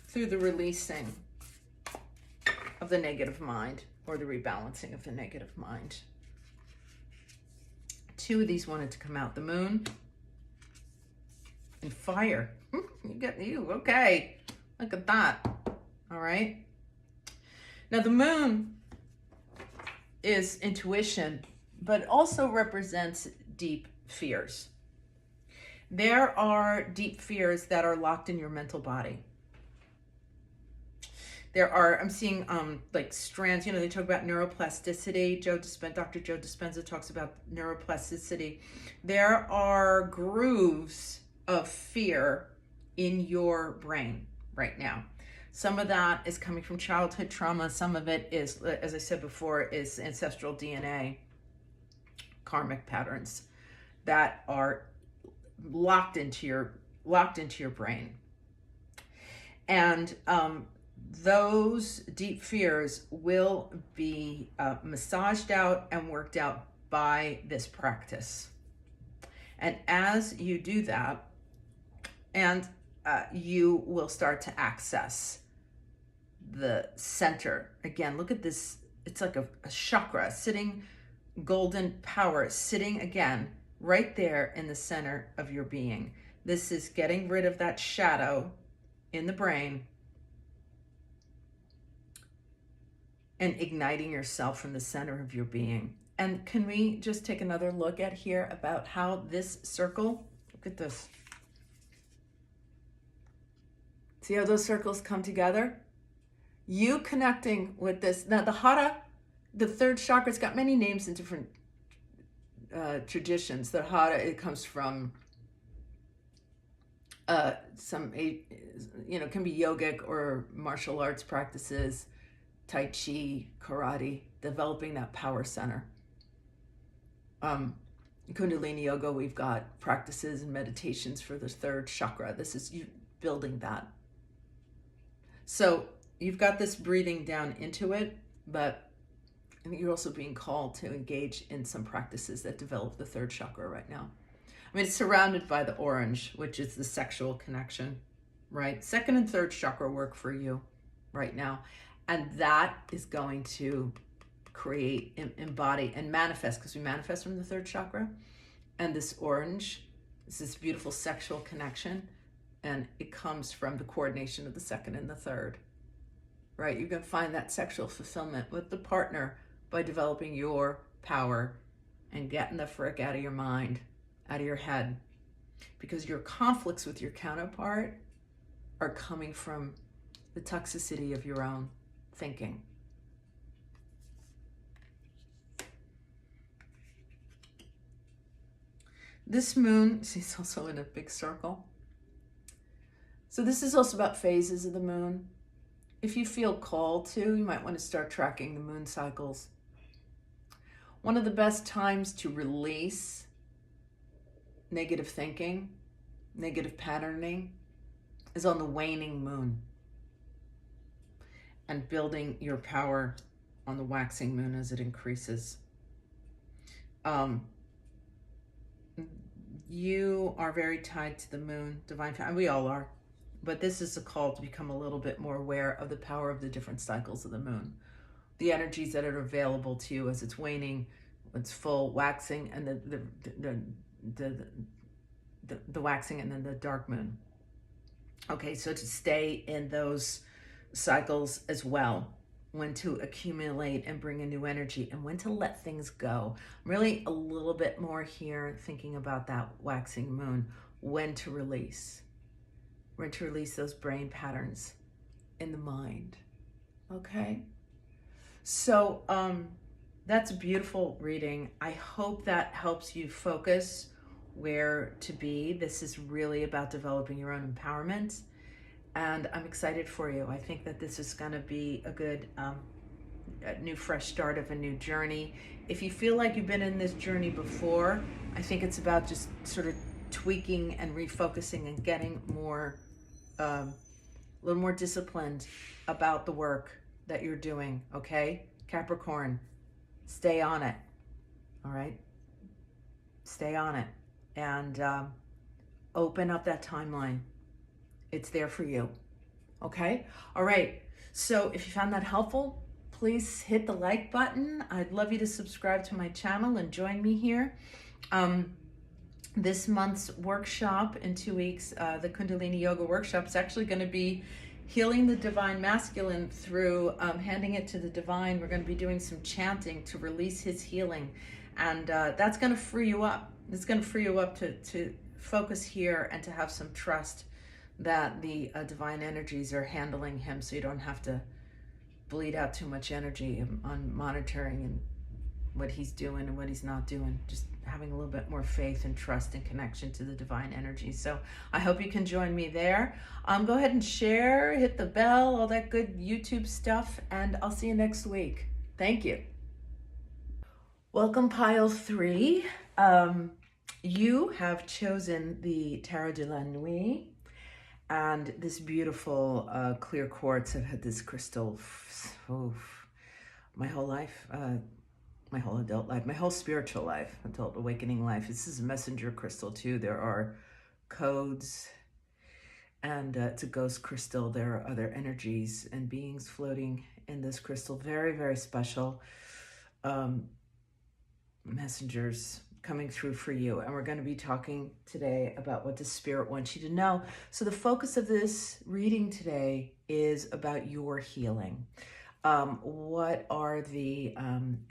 through the releasing of the negative mind, or the rebalancing of the negative mind. 2 of these wanted to come out. The moon and fire. Okay. Look at that. All right. Now the moon is intuition, but also represents deep fears. There are deep fears that are locked in your mental body. There are, I'm seeing like strands, they talk about neuroplasticity. Dr. Joe Dispenza talks about neuroplasticity. There are grooves of fear in your brain right now. Some of that is coming from childhood trauma. Some of it is, as I said before, is ancestral DNA, karmic patterns that are locked into your brain. And those deep fears will be massaged out and worked out by this practice. And as you do that, and you will start to access the center. Again, look at this. It's like a chakra sitting, golden power sitting again right there in the center of your being. This is getting rid of that shadow in the brain and igniting yourself from the center of your being. And can we just take another look at here about how this circle, look at this. See how those circles come together? You connecting with this. Now the Hara, the third chakra, it's got many names in different traditions. The Hara, it comes from some, can be yogic or martial arts practices, Tai Chi, karate, developing that power center. Kundalini yoga, we've got practices and meditations for the third chakra. This is you building that. So you've got this breathing down into it, but I think you're also being called to engage in some practices that develop the third chakra right now. I mean, it's surrounded by the orange, which is the sexual connection, right? Second and third chakra work for you right now. And that is going to create, embody, and manifest, because we manifest from the third chakra. And this orange is this beautiful sexual connection. And it comes from the coordination of the second and the third, right? You're going to find that sexual fulfillment with the partner by developing your power and getting the frick out of your mind, out of your head. Because your conflicts with your counterpart are coming from the toxicity of your own thinking. This moon, see, it's also in a big circle. So this is also about phases of the moon. If you feel called to, you might want to start tracking the moon cycles. One of the best times to release negative thinking, negative patterning, is on the waning moon. And building your power on the waxing moon as it increases. You are very tied to the moon, divine family. We all are. But this is a call to become a little bit more aware of the power of the different cycles of the moon. The energies that are available to you as it's waning, it's full, waxing, and the waxing, and then the dark moon. Okay, so to stay in those cycles as well, when to accumulate and bring a new energy, and when to let things go. I'm really a little bit more here thinking about that waxing moon, when to release those brain patterns in the mind. Okay, so that's a beautiful reading. I hope that helps you focus where to be. This is really about developing your own empowerment. And I'm excited for you. I think that this is going to be a good a new fresh start of a new journey. If you feel like you've been in this journey before, I think it's about just sort of tweaking and refocusing and getting more, a little more disciplined about the work that you're doing, okay? Capricorn, stay on it, all right? Stay on it and open up that timeline. It's there for you, okay? All right, so if you found that helpful, please hit the like button. I'd love you to subscribe to my channel and join me here. This month's workshop in 2 weeks, the Kundalini Yoga workshop, is actually going to be healing the divine masculine through handing it to the divine. We're going to be doing some chanting to release his healing, and that's going to free you up. It's going to free you up to focus here and to have some trust that the divine energies are handling him, so you don't have to bleed out too much energy on monitoring and what he's doing and what he's not doing. Just having a little bit more faith and trust and connection to the divine energy. So I hope you can join me there. Go ahead and share, hit the bell, all that good YouTube stuff, and I'll see you next week. Thank you. Welcome, pile 3. You have chosen the Tarot de la Nuit and this beautiful clear quartz. I've had this crystal my whole life, my whole adult life, my whole spiritual life, adult awakening life. This is a messenger crystal too. There are codes, and it's a ghost crystal. There are other energies and beings floating in this crystal. Very, very special messengers coming through for you. And we're going to be talking today about what the spirit wants you to know. So the focus of this reading today is about your healing. What are the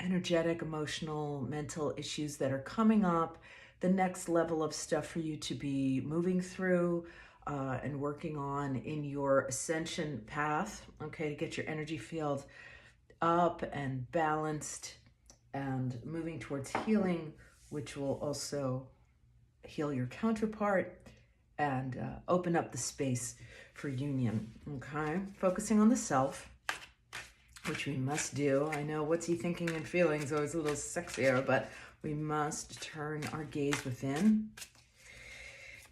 energetic, emotional, mental issues that are coming up, the next level of stuff for you to be moving through and working on in your ascension path, okay, to get your energy field up and balanced and moving towards healing, which will also heal your counterpart and open up the space for union, okay? Focusing on the self, which we must do. I know what's he thinking and feeling is always a little sexier, but we must turn our gaze within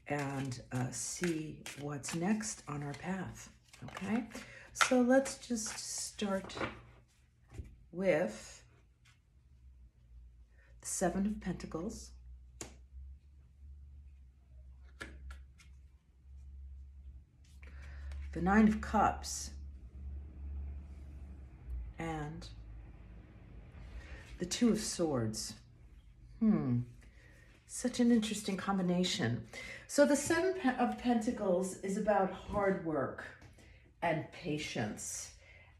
and see what's next on our path, okay? So let's just start with the 7 of Pentacles, the 9 of Cups, and the 2 of Swords. Such an interesting combination. So the 7 of Pentacles is about hard work and patience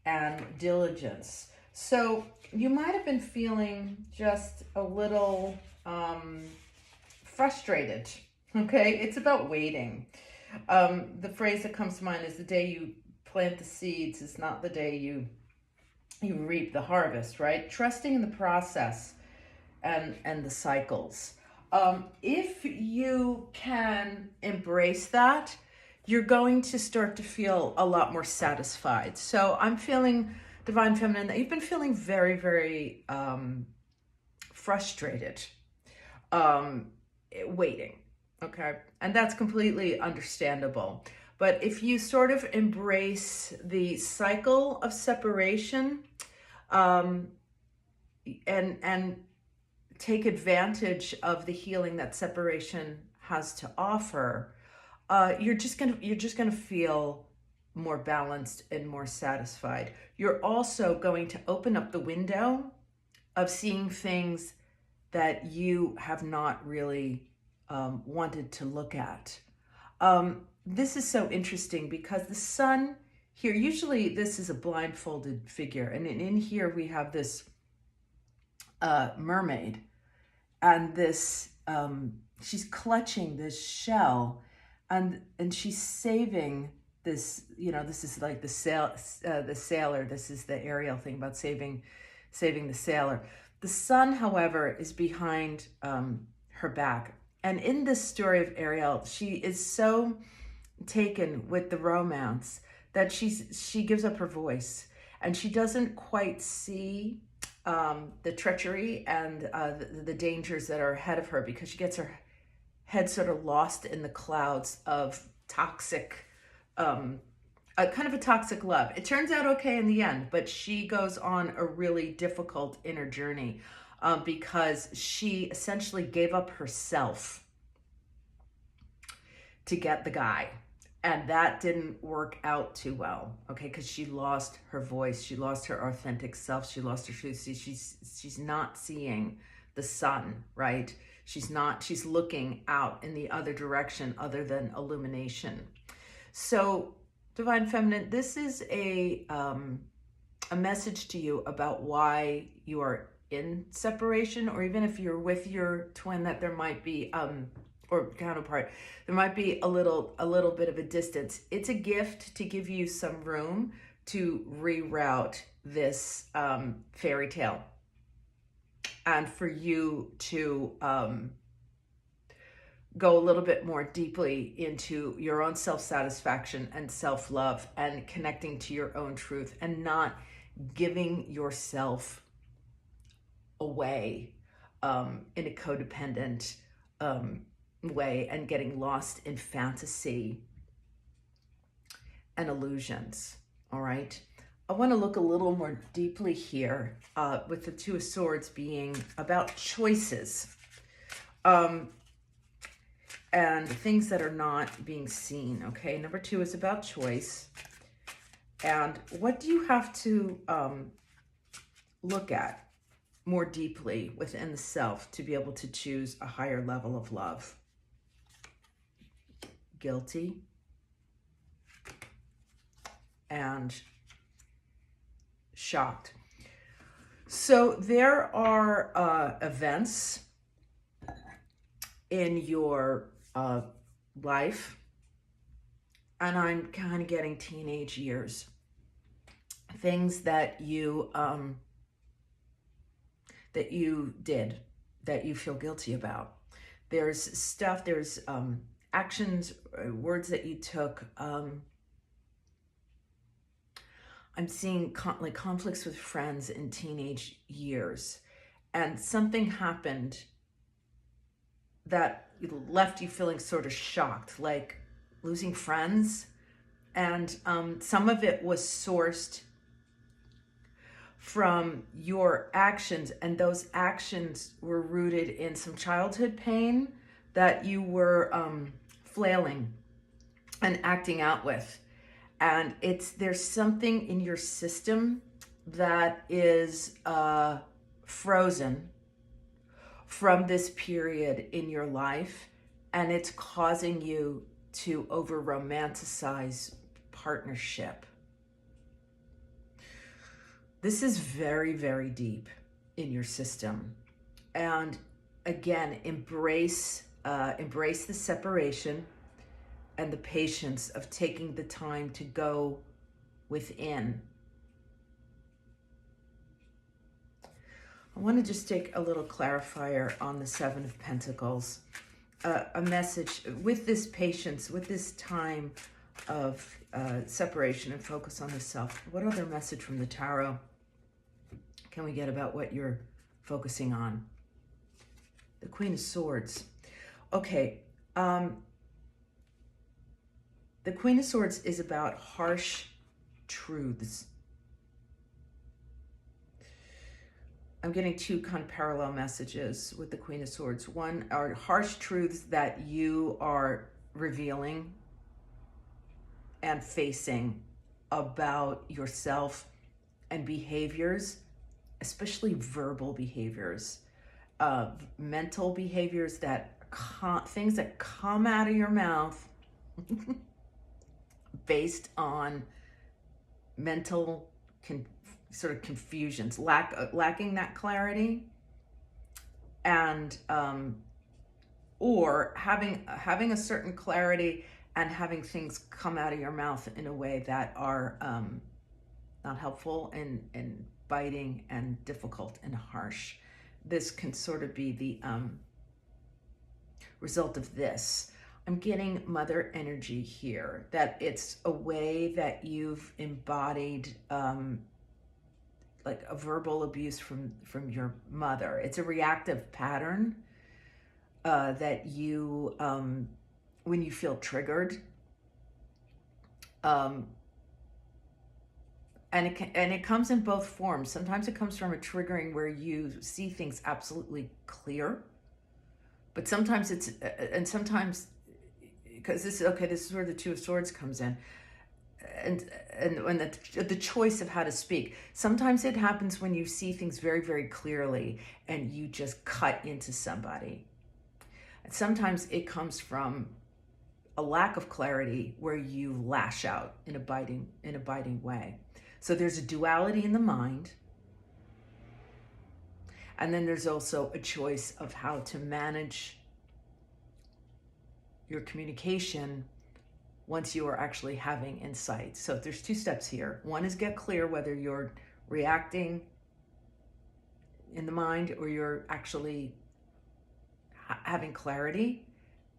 and diligence. So you might have been feeling just a little frustrated, okay? It's about waiting. The phrase that comes to mind is the day you plant the seeds is not the day you reap the harvest, right? Trusting in the process and the cycles. If you can embrace that, you're going to start to feel a lot more satisfied. So I'm feeling, Divine Feminine, that you've been feeling very, very frustrated, waiting, okay? And that's completely understandable. But if you sort of embrace the cycle of separation and take advantage of the healing that separation has to offer, you're just gonna feel more balanced and more satisfied. You're also going to open up the window of seeing things that you have not really wanted to look at. This is so interesting because the sun here, usually this is a blindfolded figure, and in here we have this mermaid, and this she's clutching this shell, and she's saving this, this is like the sailor. This is the Ariel thing about saving the sailor. The sun, however, is behind her back. And in this story of Ariel, she is so taken with the romance that she gives up her voice, and she doesn't quite see the treachery and the dangers that are ahead of her, because she gets her head sort of lost in the clouds of toxic, kind of a toxic love. It turns out okay in the end, but she goes on a really difficult inner journey because she essentially gave up herself to get the guy. And that didn't work out too well, okay? Because she lost her voice, she lost her authentic self, she lost her truth. See, she's not seeing the sun, right? She's looking out in the other direction other than illumination. So, Divine Feminine, this is a message to you about why you are in separation, or even if you're with your twin, that there might be or counterpart, there might be a little bit of a distance. It's a gift to give you some room to reroute this fairy tale, and for you to go a little bit more deeply into your own self-satisfaction and self-love and connecting to your own truth and not giving yourself away in a codependent way and getting lost in fantasy and illusions. All right. I want to look a little more deeply here with the Two of Swords being about choices and things that are not being seen. Okay. Number 2 is about choice. And what do you have to look at more deeply within the self to be able to choose a higher level of love? Guilty and shocked. So there are events in your life, and I'm kind of getting teenage years, things that you did that you feel guilty about. There's stuff, there's actions, words that you took. I'm seeing conflicts with friends in teenage years, and something happened that left you feeling sort of shocked, like losing friends. And some of it was sourced from your actions, and those actions were rooted in some childhood pain that you were flailing and acting out with. And there's something in your system that is frozen from this period in your life, and it's causing you to over-romanticize partnership. This is very, very deep in your system. And again, embrace the separation and the patience of taking the time to go within. I want to just take a little clarifier on the Seven of Pentacles. A message with this patience, with this time of separation and focus on the self. What other message from the tarot can we get about what you're focusing on? The Queen of Swords. Okay. The Queen of Swords is about harsh truths. I'm getting two kind of parallel messages with the Queen of Swords. One are harsh truths that you are revealing and facing about yourself and behaviors, especially verbal behaviors, mental behaviors, things that come out of your mouth based on mental sort of confusions, lacking that clarity, and or having a certain clarity and having things come out of your mouth in a way that are not helpful and biting and difficult and harsh. This can sort of be the result of this. I'm getting mother energy here, that it's a way that you've embodied like a verbal abuse from your mother. It's a reactive pattern that you, when you feel triggered, and it comes in both forms. Sometimes it comes from a triggering where you see things absolutely clear, but sometimes because this is where the Two of Swords comes in, and the choice of how to speak. Sometimes it happens when you see things very, very clearly and you just cut into somebody. And sometimes it comes from a lack of clarity where you lash out in a biting way. So there's a duality in the mind, and then there's also a choice of how to manage your communication once you are actually having insight. So there's two steps here. One is get clear whether you're reacting in the mind, or you're actually having clarity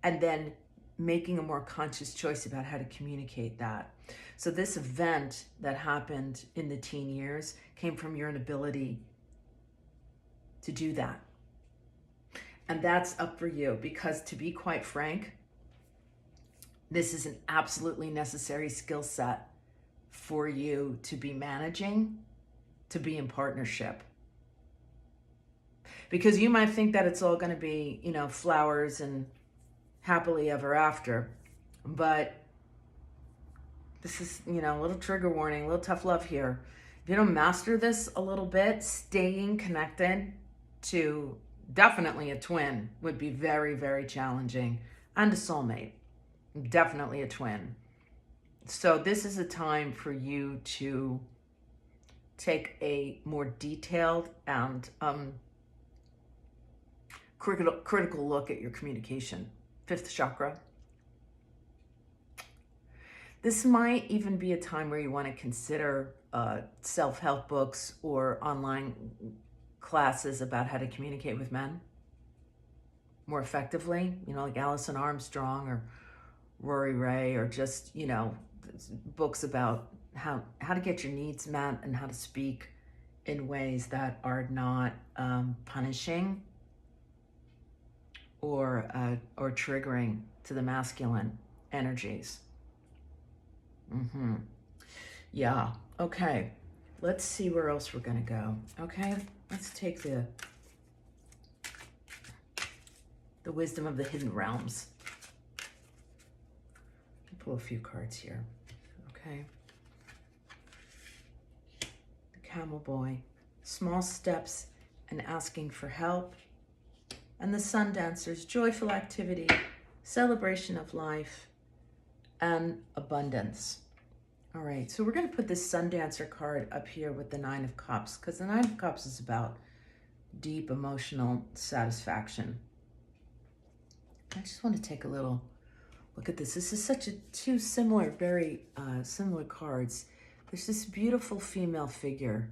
and then making a more conscious choice about how to communicate that. So this event that happened in the teen years came from your inability to do that. And that's up for you, because to be quite frank, this is an absolutely necessary skill set for you to be managing, to be in partnership. Because you might think that it's all going to be, flowers and happily ever after. But this is, a little trigger warning, a little tough love here. If you don't master this a little bit, staying connected to definitely a twin would be very, very challenging. And a soulmate, definitely a twin. So this is a time for you to take a more detailed and critical look at your communication. 5th chakra. This might even be a time where you want to consider self-help books or online classes about how to communicate with men more effectively, like Alison Armstrong or Rory Ray, or just, books about how to get your needs met and how to speak in ways that are not punishing or triggering to the masculine energies. Yeah. Okay. Let's see where else we're going to go. Okay. Let's take the wisdom of the hidden realms. Pull a few cards here. Okay. The camel boy. Small steps and asking for help. And the sun dancers. Joyful activity, celebration of life, and abundance. All right, so we're going to put this Sun Dancer card up here with the 9 of Cups, because the 9 of Cups is about deep emotional satisfaction. I just want to take a little look at this. This is such two similar, very similar cards. There's this beautiful female figure,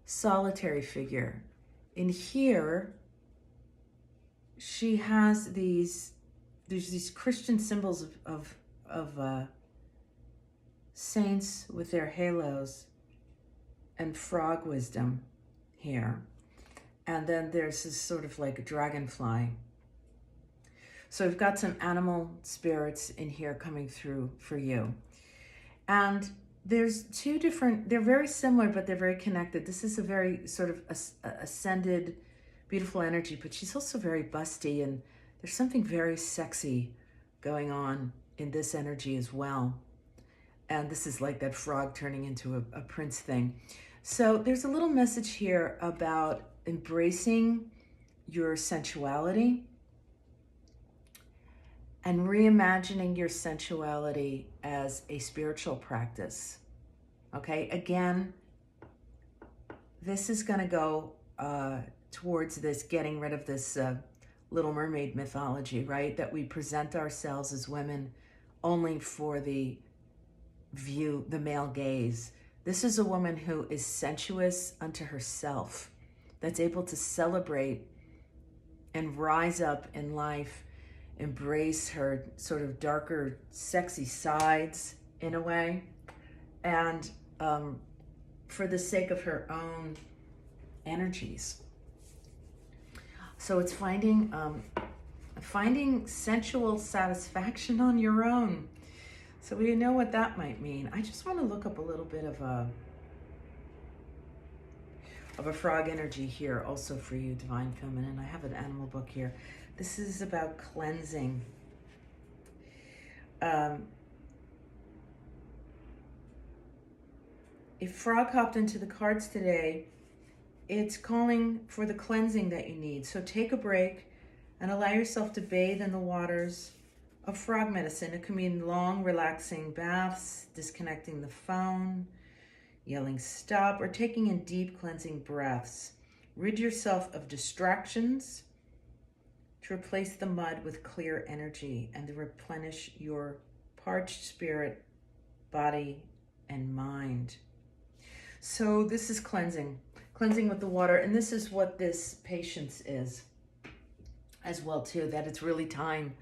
solitary figure. In here, she has there's these Christian symbols of saints with their halos and frog wisdom here. And then there's this sort of like a dragonfly. So we've got some animal spirits in here coming through for you. And there's two different, they're very similar, but they're very connected. This is a very sort of ascended, beautiful energy, but she's also very busty, and there's something very sexy going on in this energy as well. And this is like that frog turning into a prince thing. So there's a little message here about embracing your sensuality and reimagining your sensuality as a spiritual practice. Okay, again, this is going to go towards this getting rid of this Little Mermaid mythology, right? That we present ourselves as women only for the view, the male gaze. This is a woman who is sensuous unto herself, that's able to celebrate and rise up in life, embrace her sort of darker, sexy sides in a way, and for the sake of her own energies. So it's finding sensual satisfaction on your own. So we know what that might mean. I just want to look up a little bit of a frog energy here also for you, Divine Feminine. I have an animal book here. This is about cleansing. If frog hopped into the cards today, it's calling for the cleansing that you need. So take a break and allow yourself to bathe in the waters of frog medicine. It can mean long, relaxing baths, disconnecting the phone, yelling stop, or taking in deep cleansing breaths. Rid yourself of distractions to replace the mud with clear energy and to replenish your parched spirit, body, and mind. So this is cleansing with the water. And this is what this patience is as well too, that it's really time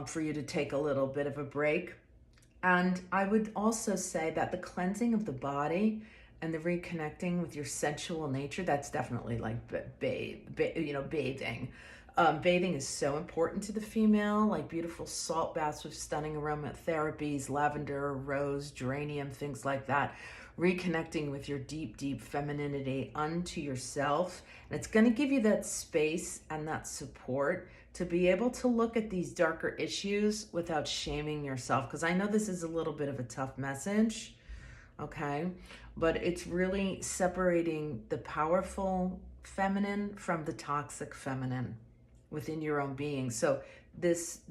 for you to take a little bit of a break. And I would also say that the cleansing of the body and the reconnecting with your sensual nature, that's definitely like bathing. Bathing is so important to the female, like beautiful salt baths with stunning aromatherapies, lavender, rose, geranium, things like that. Reconnecting with your deep, deep femininity unto yourself. And it's going to give you that space and that support to be able to look at these darker issues without shaming yourself. Because I know this is a little bit of a tough message, okay? But it's really separating the powerful feminine from the toxic feminine within your own being. So this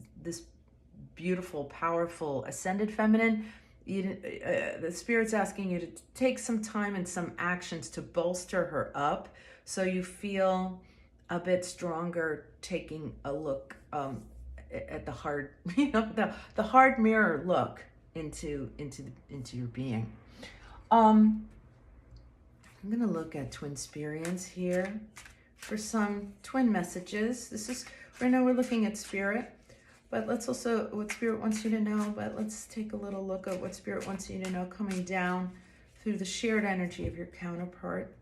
beautiful, powerful, ascended feminine, the Spirit's asking you to take some time and some actions to bolster her up so you feel a bit stronger, taking a look at the hard, the hard mirror look into your being. I'm gonna look at twin experience here for some twin messages. This is, right now we're looking at Spirit, but let's also, what Spirit wants you to know, but let's take a little look at what Spirit wants you to know coming down through the shared energy of your counterpart.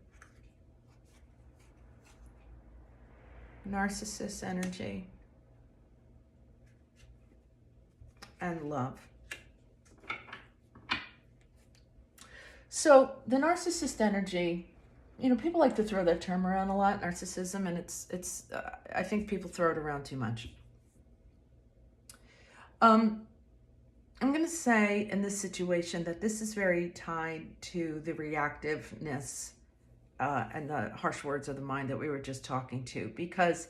Narcissist energy and love. So the narcissist energy, people like to throw that term around a lot, narcissism, and it's I think people throw it around too much. I'm going to say in this situation that this is very tied to the reactiveness and the harsh words of the mind that we were just talking to, because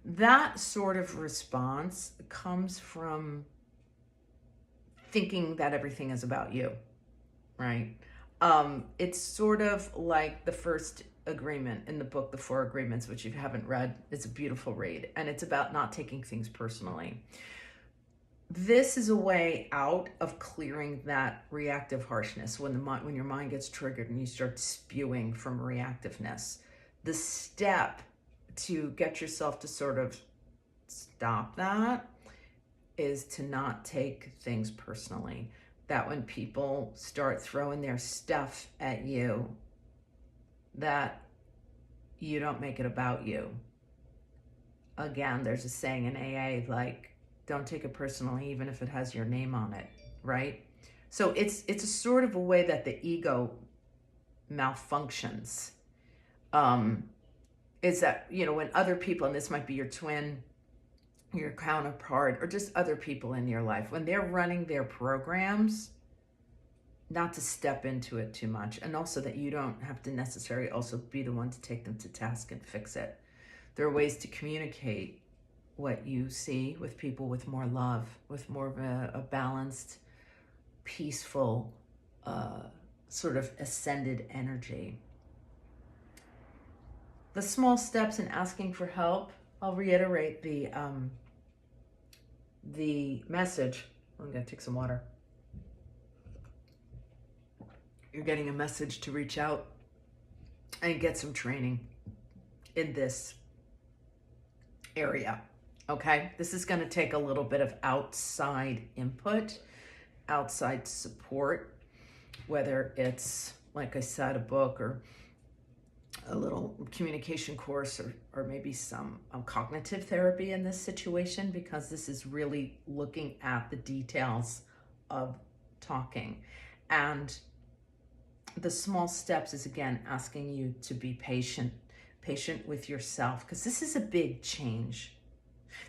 that sort of response comes from thinking that everything is about you, right? It's sort of like the first agreement in the book, The Four Agreements, which if you haven't read, it's a beautiful read, and it's about not taking things personally. This is a way out of clearing that reactive harshness when your mind gets triggered and you start spewing from reactiveness. The step to get yourself to sort of stop that is to not take things personally. That when people start throwing their stuff at you, that you don't make it about you. Again, there's a saying in AA, like, don't take it personally, even if it has your name on it, right? So it's a sort of a way that the ego malfunctions. Is that, when other people, and this might be your twin, your counterpart, or just other people in your life, when they're running their programs, not to step into it too much. And also that you don't have to necessarily also be the one to take them to task and fix it. There are ways to communicate what you see with people with more love, with more of a balanced, peaceful, sort of ascended energy. The small steps in asking for help, I'll reiterate the message. I'm gonna take some water. You're getting a message to reach out and get some training in this area. Okay, this is going to take a little bit of outside input, outside support, whether it's, like I said, a book or a little communication course or maybe some cognitive therapy in this situation, because this is really looking at the details of talking. And the small steps is, again, asking you to be patient with yourself, because this is a big change.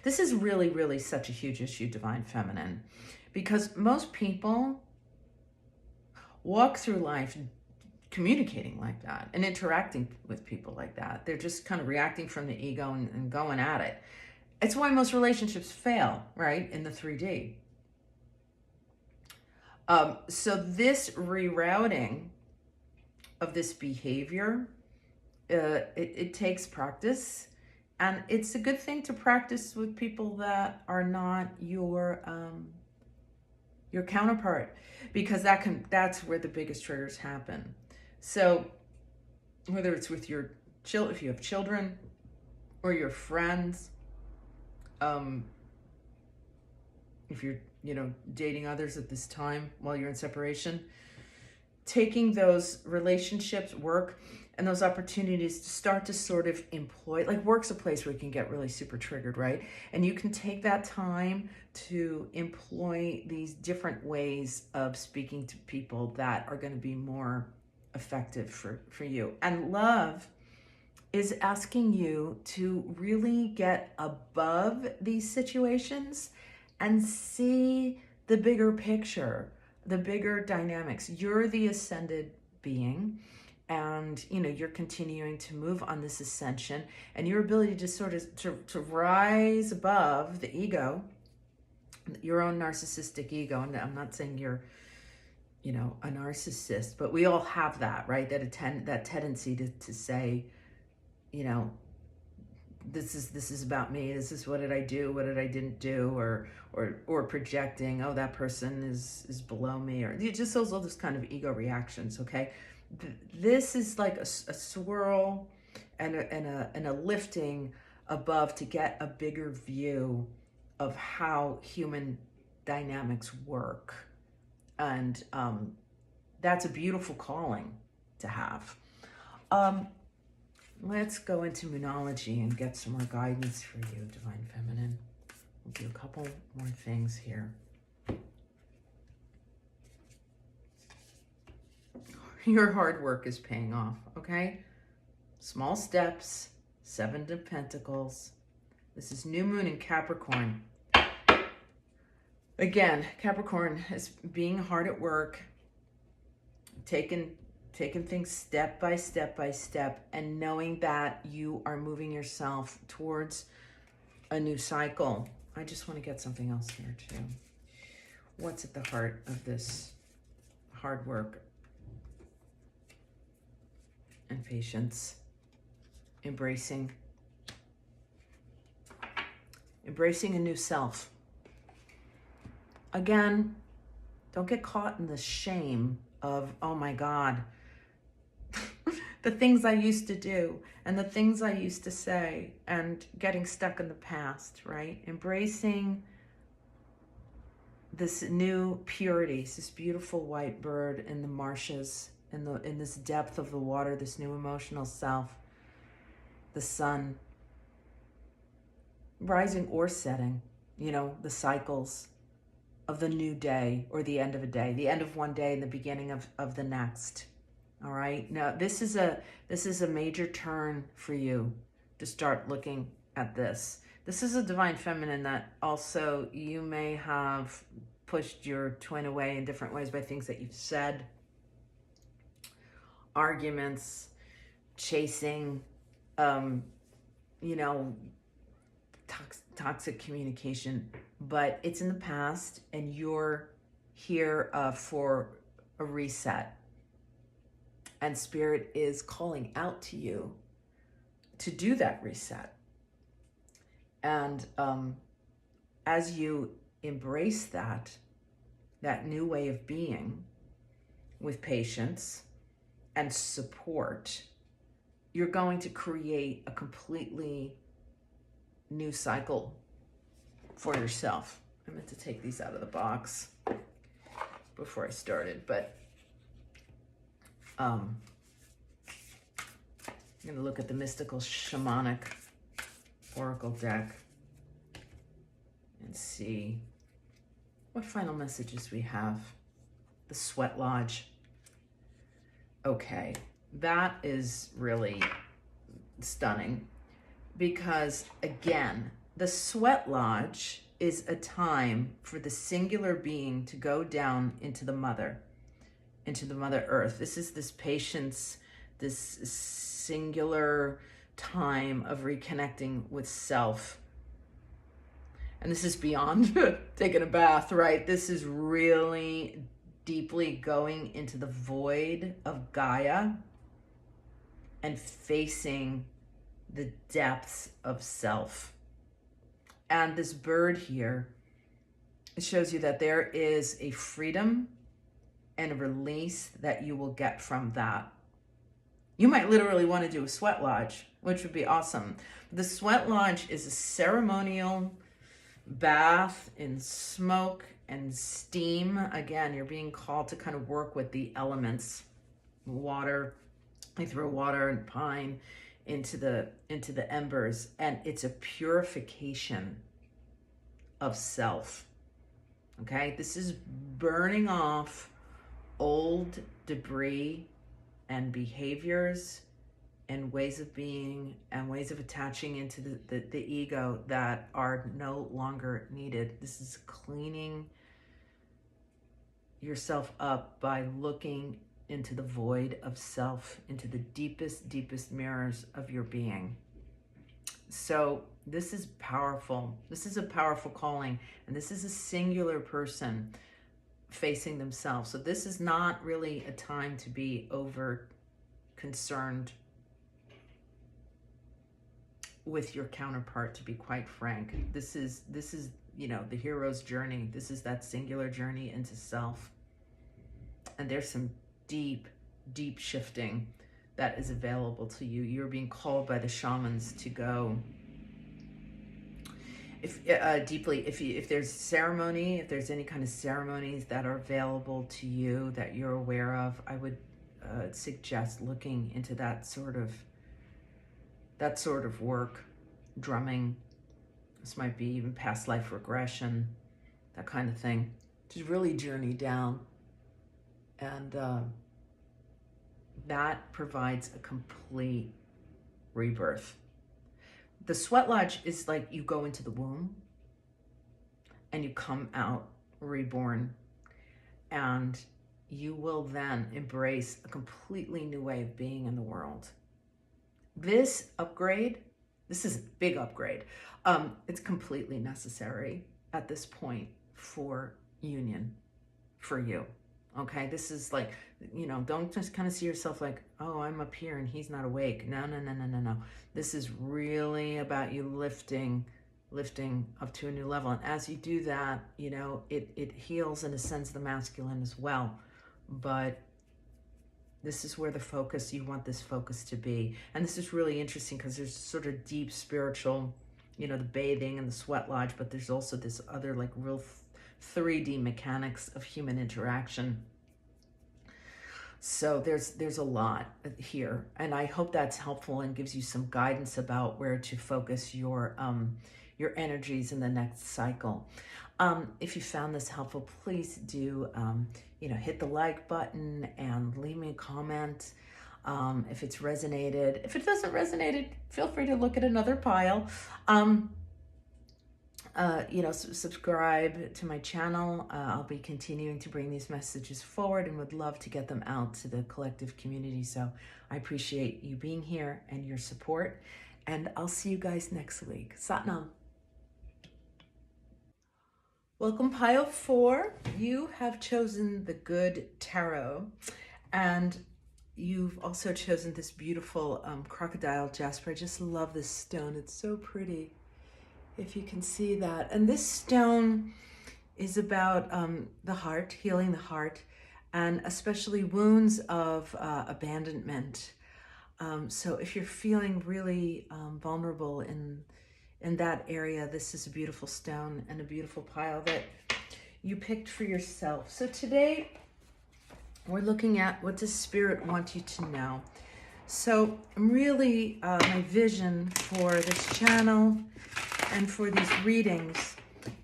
This is really, really such a huge issue, Divine Feminine, because most people walk through life communicating like that and interacting with people like that. They're just kind of reacting from the ego and going at it. It's why most relationships fail, right, in the 3D. So this rerouting of this behavior, it takes practice. And it's a good thing to practice with people that are not your counterpart, because that's where the biggest triggers happen. So whether it's with your if you have children or your friends, if you're, dating others at this time while you're in separation, taking those relationships, work, and those opportunities to start to sort of employ, like work's a place where you can get really super triggered, right? And you can take that time to employ these different ways of speaking to people that are going to be more effective for you. And love is asking you to really get above these situations and see the bigger picture, the bigger dynamics. You're the ascended being, and you're continuing to move on this ascension, and your ability to sort of to rise above the ego, your own narcissistic ego. And I'm not saying you're a narcissist, but we all have that, right? That tendency to say, this is about me. This is what did I do? What did I didn't do? Or projecting, oh, that person is below me, or just all those kind of ego reactions. Okay, this is like a swirl and a lifting above to get a bigger view of how human dynamics work, and that's a beautiful calling to have. Let's go into Moonology and get some more guidance for you, Divine Feminine. We'll do a couple more things here. Your hard work is paying off, okay? Small steps, 7 of Pentacles. This is new moon in Capricorn. Again, Capricorn is being hard at work, taking things step by step, and knowing that you are moving yourself towards a new cycle. I just want to get something else here too. What's at the heart of this hard work and patience? Embracing a new self. Again, don't get caught in the shame of, oh my God, the things I used to do and the things I used to say, and getting stuck in the past, right? Embracing this new purity, this beautiful white bird in the marshes, in this depth of the water, this new emotional self, the sun, rising or setting, the cycles of the new day or the end of a day, the end of one day and the beginning of the next. All right. Now this is a major turn for you to start looking at this. This is a Divine Feminine that also you may have pushed your twin away in different ways by things that you've said, arguments, chasing, toxic communication, but it's in the past, and you're here for a reset. And Spirit is calling out to you to do that reset. And as you embrace that new way of being with patience and support, you're going to create a completely new cycle for yourself. I meant to take these out of the box before I started, but I'm going to look at the Mystical Shamanic Oracle deck and see what final messages we have. The Sweat Lodge. Okay, that is really stunning because, again, the Sweat Lodge is a time for the singular being to go down into the Mother Earth. This is this patience, this singular time of reconnecting with self. And this is beyond taking a bath, right? This is really deeply going into the void of Gaia and facing the depths of self. And this bird here, it shows you that there is a freedom and a release that you will get from that. You might literally want to do a sweat lodge, which would be awesome. The sweat lodge is a ceremonial bath in smoke and steam. Again, you're being called to kind of work with the elements. Water, you throw water and pine into the embers, and it's a purification of self. Okay, this is burning off old debris and behaviors and ways of being and ways of attaching into the ego that are no longer needed. This is cleaning yourself up by looking into the void of self, into the deepest mirrors of your being. So this is powerful. This is a powerful calling, and this is a singular person facing themselves. So this is not really a time to be over concerned with your counterpart, to be quite frank. This is you know, the hero's journey. This is that singular journey into self. And there's some deep shifting that is available to you. You're being called by the shamans to go deeply. If there's ceremony, if there's any kind of ceremonies that are available to you that you're aware of, I would suggest looking into that sort of work. Drumming, this might be even past life regression, that kind of thing. Just really journey down, and that provides a complete rebirth. The sweat lodge is like you go into the womb and you come out reborn, and you will then embrace a completely new way of being in the world. This upgrade, this is a big upgrade. It's completely necessary at this point for union, for you. Okay, this is like, you know, don't just kind of see yourself like, oh, I'm up here and he's not awake. No. This is really about you lifting up to a new level. And as you do that, you know, it heals and ascends the masculine as well. But this is where you want this focus to be. And this is really interesting because there's sort of deep spiritual, you know, the bathing and the sweat lodge, but there's also this other like real 3D mechanics of human interaction. So there's a lot here, and I hope that's helpful and gives you some guidance about where to focus your energies in the next cycle. If you found this helpful, please do hit the like button and leave me a comment if it's resonated. If it doesn't resonate, feel free to look at another pile. Subscribe to my channel. I'll be continuing to bring these messages forward and would love to get them out to the collective community. So I appreciate you being here and your support, and I'll see you guys next week. Satnam. Welcome, pile 4. You have chosen the Good Tarot, and you've also chosen this beautiful crocodile jasper. I just love this stone. It's so pretty, if you can see that. And this stone is about the heart, healing the heart, and especially wounds of abandonment. So if you're feeling really vulnerable in that area, this is a beautiful stone and a beautiful pile that you picked for yourself. So today we're looking at, what does Spirit want you to know? So really, my vision for this channel and for these readings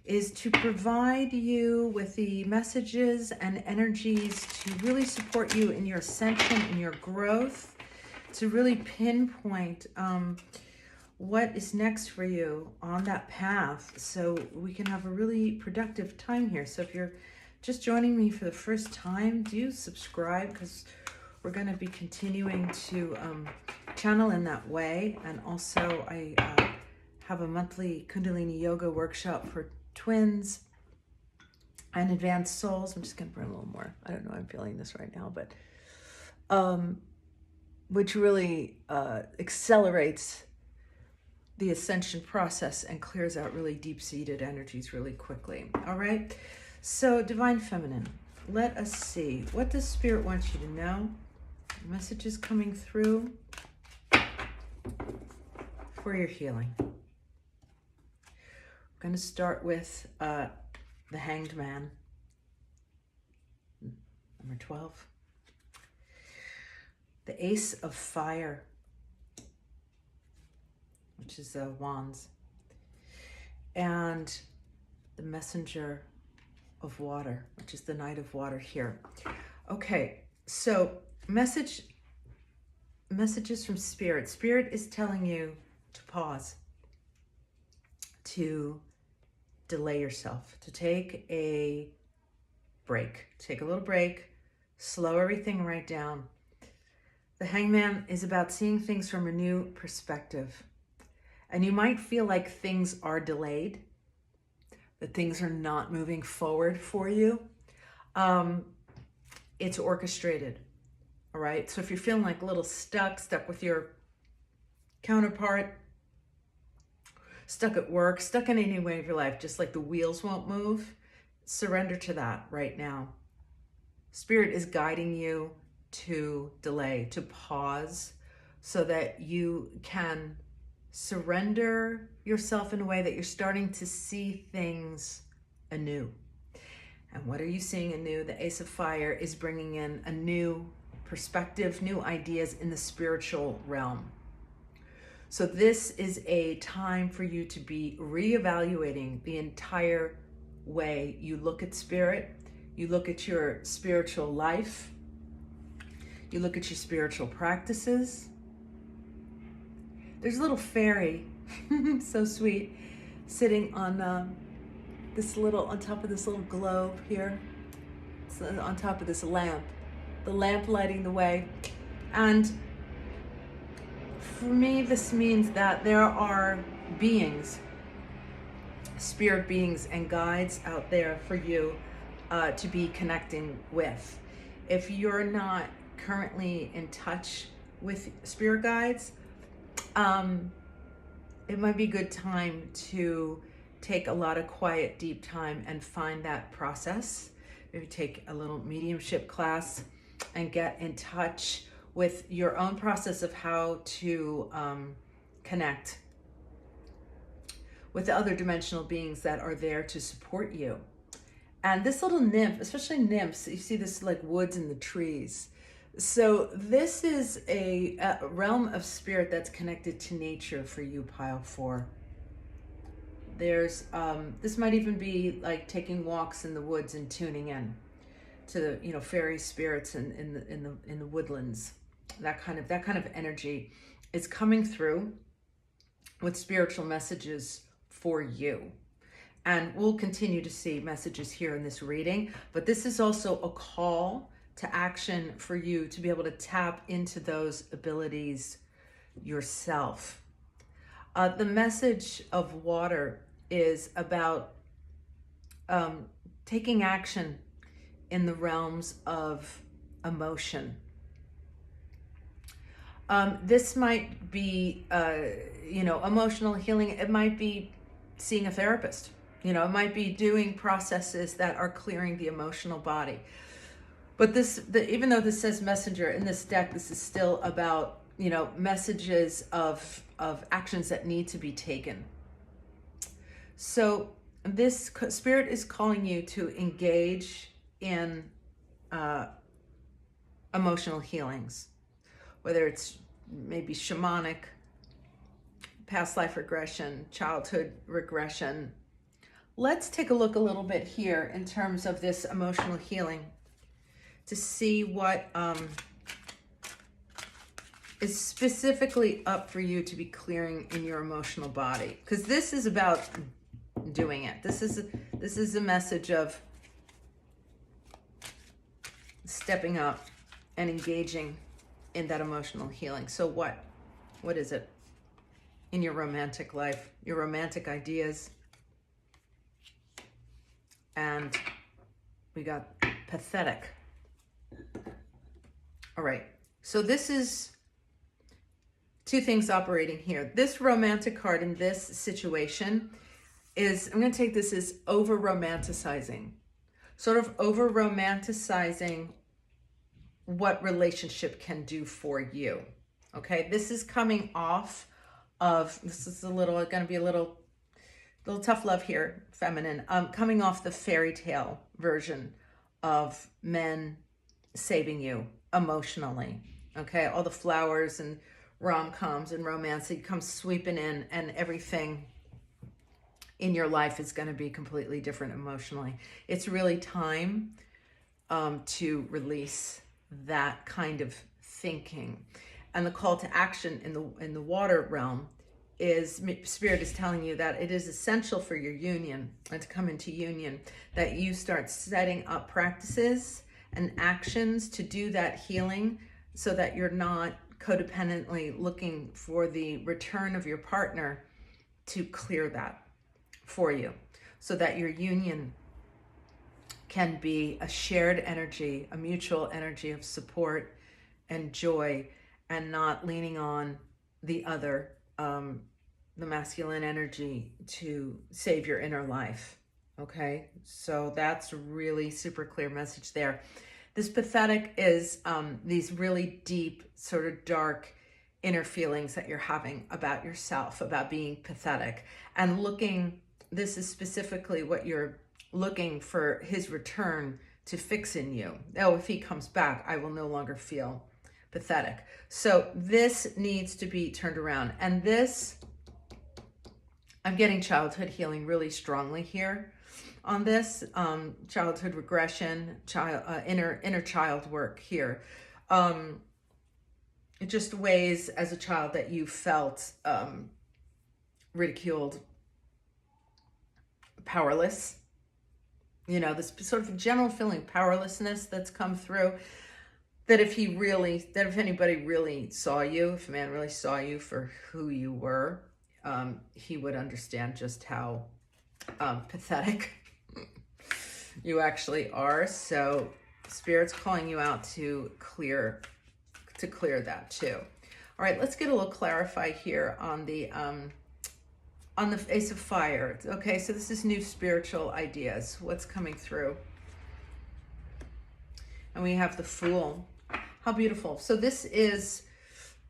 is to provide you with the messages and energies to really support you in your ascension, in your growth, to really pinpoint what is next for you on that path, so we can have a really productive time here. So if you're just joining me for the first time, do subscribe, because we're going to be continuing to channel in that way. And also I have a monthly Kundalini yoga workshop for twins and advanced souls. I'm just going to burn a little more. I don't know, I'm feeling this right now, but which really accelerates the ascension process and clears out really deep-seated energies really quickly. All right, so Divine Feminine, let us see. What does Spirit want you to know? Messages coming through for your healing. I'm going to start with the Hanged Man, number 12. The Ace of Fire, which is Wands, and the Messenger of Water, which is the Knight of Water here. Okay, so messages from Spirit. Spirit is telling you to pause, to delay yourself, to take a break, take a little break, slow everything right down. The Hangman is about seeing things from a new perspective. And you might feel like things are delayed, that things are not moving forward for you. It's orchestrated, all right? So if you're feeling like a little stuck with your counterpart, stuck at work, stuck in any way of your life, just like the wheels won't move, surrender to that right now. Spirit is guiding you to delay, to pause, so that you can surrender yourself in a way that you're starting to see things anew. And what are you seeing anew? The Ace of Fire is bringing in a new perspective, new ideas in the spiritual realm. So this is a time for you to be reevaluating the entire way you look at spirit, you look at your spiritual life, you look at your spiritual practices. There's a little fairy, so sweet, sitting on on top of this little globe here. It's on top of this lamp. The lamp lighting the way. And for me, this means that there are beings, spirit beings and guides out there for you to be connecting with. If you're not currently in touch with spirit guides, it might be a good time to take a lot of quiet, deep time and find that process. Maybe take a little mediumship class and get in touch with your own process of how to connect with the other dimensional beings that are there to support you. And this little nymph, especially nymphs, you see this like woods and the trees. So this is a realm of spirit that's connected to nature for you, pile 4. There's this might even be like taking walks in the woods and tuning in to the fairy spirits in the woodlands. That kind of energy is coming through with spiritual messages for you. And we'll continue to see messages here in this reading, but this is also a call to action for you to be able to tap into those abilities yourself. The message of water is about taking action in the realms of emotion. This might be, emotional healing. It might be seeing a therapist. It might be doing processes that are clearing the emotional body. But even though this says messenger in this deck, this is still about, messages of actions that need to be taken. So this spirit is calling you to engage in emotional healings, whether it's maybe shamanic, past life regression, childhood regression. Let's take a look a little bit here in terms of this emotional healing to see what is specifically up for you to be clearing in your emotional body, because this is about doing it. This is a message of stepping up and engaging in that emotional healing. So what is it in your romantic life, your romantic ideas? And we got pathetic. All right, so this is two things operating here. This romantic card in this situation is, I'm going to take this as over-romanticizing. Sort of over-romanticizing what relationship can do for you. Okay, this is coming off of, this is going to be a little tough love here, feminine, coming off the fairy tale version of men saving you emotionally. Okay, all the flowers and rom-coms and romance that come sweeping in, and everything in your life is going to be completely different emotionally. It's really time to release that kind of thinking. And the call to action in the water realm is, Spirit is telling you that it is essential for your union and to come into union, that you start setting up practices and actions to do that healing, so that you're not codependently looking for the return of your partner to clear that for you, so that your union can be a shared energy, a mutual energy of support and joy, and not leaning on the other, the masculine energy, to save your inner life. Okay, so that's a really super clear message there. This pathetic is these really deep, sort of dark inner feelings that you're having about yourself, about being pathetic, and looking, this is specifically what you're looking for his return to fix in you. Oh, if he comes back, I will no longer feel pathetic. So this needs to be turned around. And this, I'm getting childhood healing really strongly here on this, childhood regression, inner child work here. Just ways as a child that you felt ridiculed, powerless. You know, this sort of general feeling of powerlessness that's come through, that if anybody really saw you, if a man really saw you for who you were, he would understand just how pathetic you actually are. So Spirit's calling you out to clear that too. All right, let's get a little clarify here on the Ace of Fire. Okay, so this is new spiritual ideas. What's coming through? And we have the Fool. How beautiful. So this is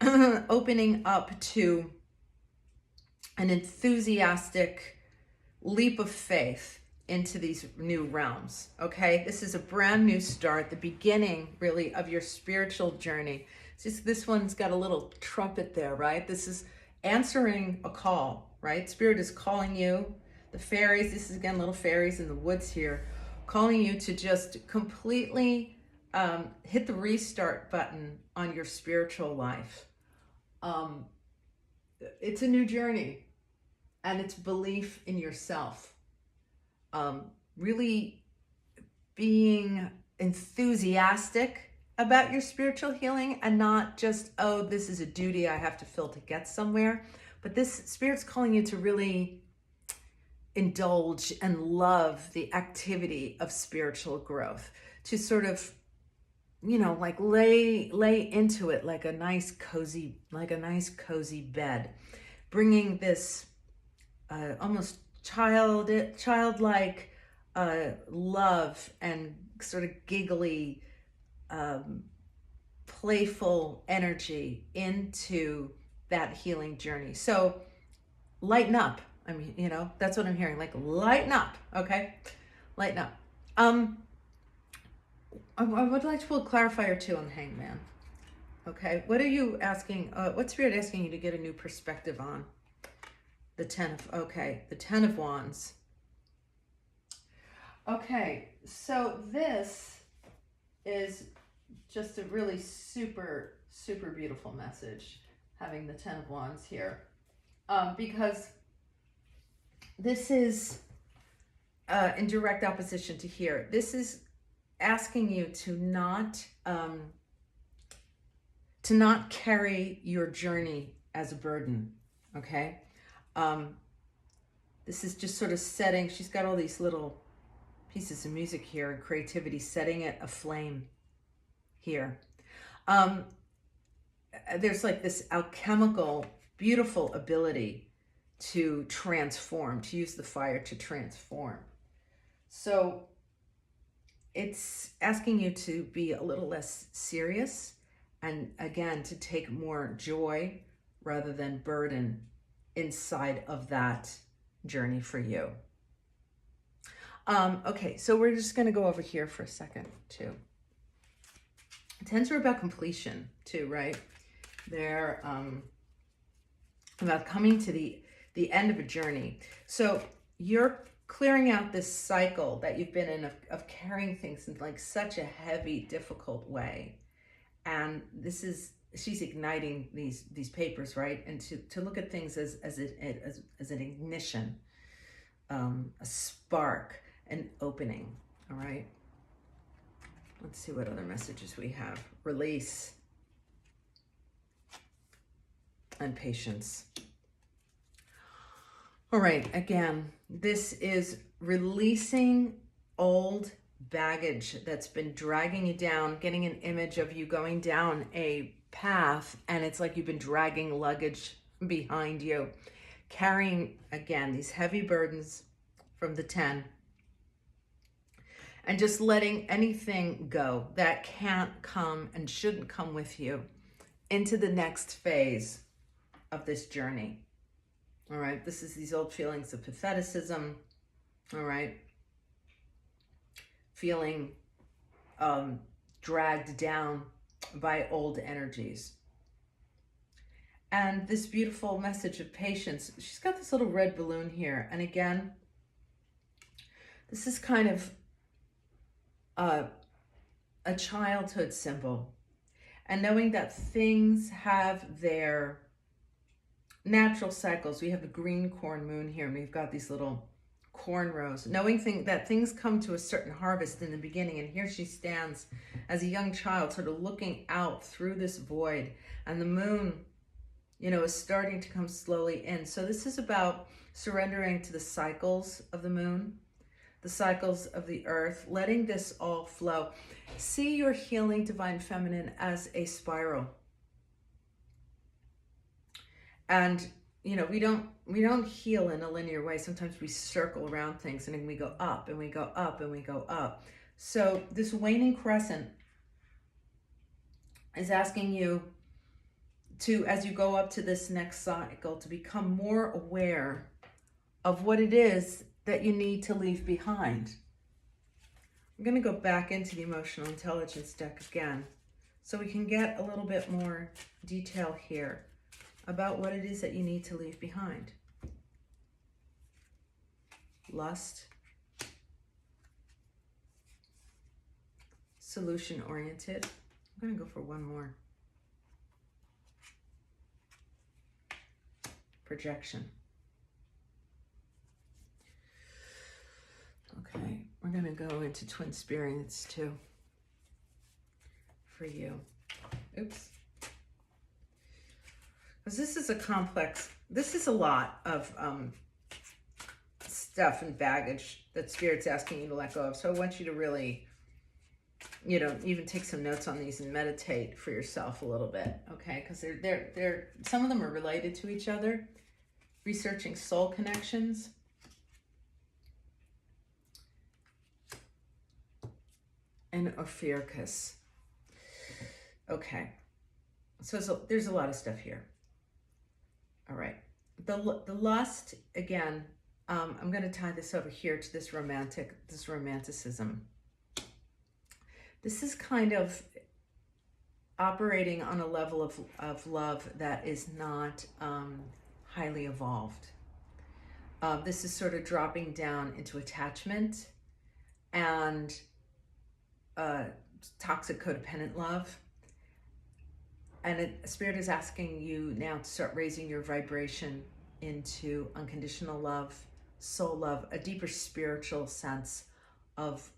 opening up to an enthusiastic leap of faith into these new realms. Okay, this is a brand new start, the beginning really of your spiritual journey. It's just, this one's got a little trumpet there, right? This is answering a call, right? Spirit is calling you. The fairies, this is again little fairies in the woods here, calling you to just completely hit the restart button on your spiritual life. It's a new journey, and it's belief in yourself. Really being enthusiastic about your spiritual healing, and not just, oh, this is a duty I have to fill to get somewhere. But this Spirit's calling you to really indulge and love the activity of spiritual growth, to sort of, you know, like lay into it like a nice cozy bed, bringing this almost childlike love and sort of giggly, playful energy into that healing journey. So lighten up. I mean, you know, that's what I'm hearing, like lighten up. Okay, lighten up. I would like to pull a clarifier too on the Hangman. Okay, what are you asking? What's Spirit asking you to get a new perspective on? The Ten of Wands. Okay, so this is just a really super, super beautiful message, having the Ten of Wands here, because this is in direct opposition to here. This is asking you to not carry your journey as a burden. Okay. This is just sort of setting, she's got all these little pieces of music here and creativity, setting it aflame here. There's like this alchemical, beautiful ability to transform, to use the fire to transform. So it's asking you to be a little less serious, and again, to take more joy rather than burden inside of that journey for you. Okay, so we're just going to go over here for a second too. Tens are about completion too, right? They're about coming to the end of a journey. So you're clearing out this cycle that you've been in of carrying things in like such a heavy, difficult way. And she's igniting these papers, right? And to look at things as an ignition, a spark, an opening. All right. Let's see what other messages we have. Release and patience. All right, again, this is releasing old baggage that's been dragging you down, getting an image of you going down a path, and it's like you've been dragging luggage behind you, carrying, again, these heavy burdens from the 10, and just letting anything go that can't come and shouldn't come with you into the next phase of this journey. All right, this is these old feelings of patheticism, all right, feeling dragged down by old energies. And this beautiful message of patience, she's got this little red balloon here. And again, this is kind of a childhood symbol. And knowing that things have their natural cycles. We have a green corn moon here, and we've got these little corn rows. Knowing that things come to a certain harvest in the beginning, and here she stands as a young child, sort of looking out through this void, and the moon, you know, is starting to come slowly in. So this is about surrendering to the cycles of the moon, the cycles of the earth, letting this all flow. See your healing divine feminine as a spiral. And, you know, we don't heal in a linear way. Sometimes we circle around things, and then we go up and we go up and we go up. So this waning crescent is asking you to, as you go up to this next cycle, to become more aware of what it is that you need to leave behind. I'm going to go back into the emotional intelligence deck again, so we can get a little bit more detail here about what it is that you need to leave behind. Lust, solution oriented. I'm going to go for one more. Projection. Okay, we're going to go into twin spirits too for you. Oops. Because this is a complex, this is a lot of stuff and baggage that Spirit's asking you to let go of. So I want you to really, you know, even take some notes on these and meditate for yourself a little bit, okay? Because they're some of them are related to each other. Researching soul connections. And Ophiuchus. Okay. So there's a lot of stuff here. All right, the lust, again, I'm going to tie this over here to this romanticism. This is kind of operating on a level of love that is not highly evolved. This is sort of dropping down into attachment and toxic codependent love. And Spirit is asking you now to start raising your vibration into unconditional love, soul love, a deeper spiritual sense of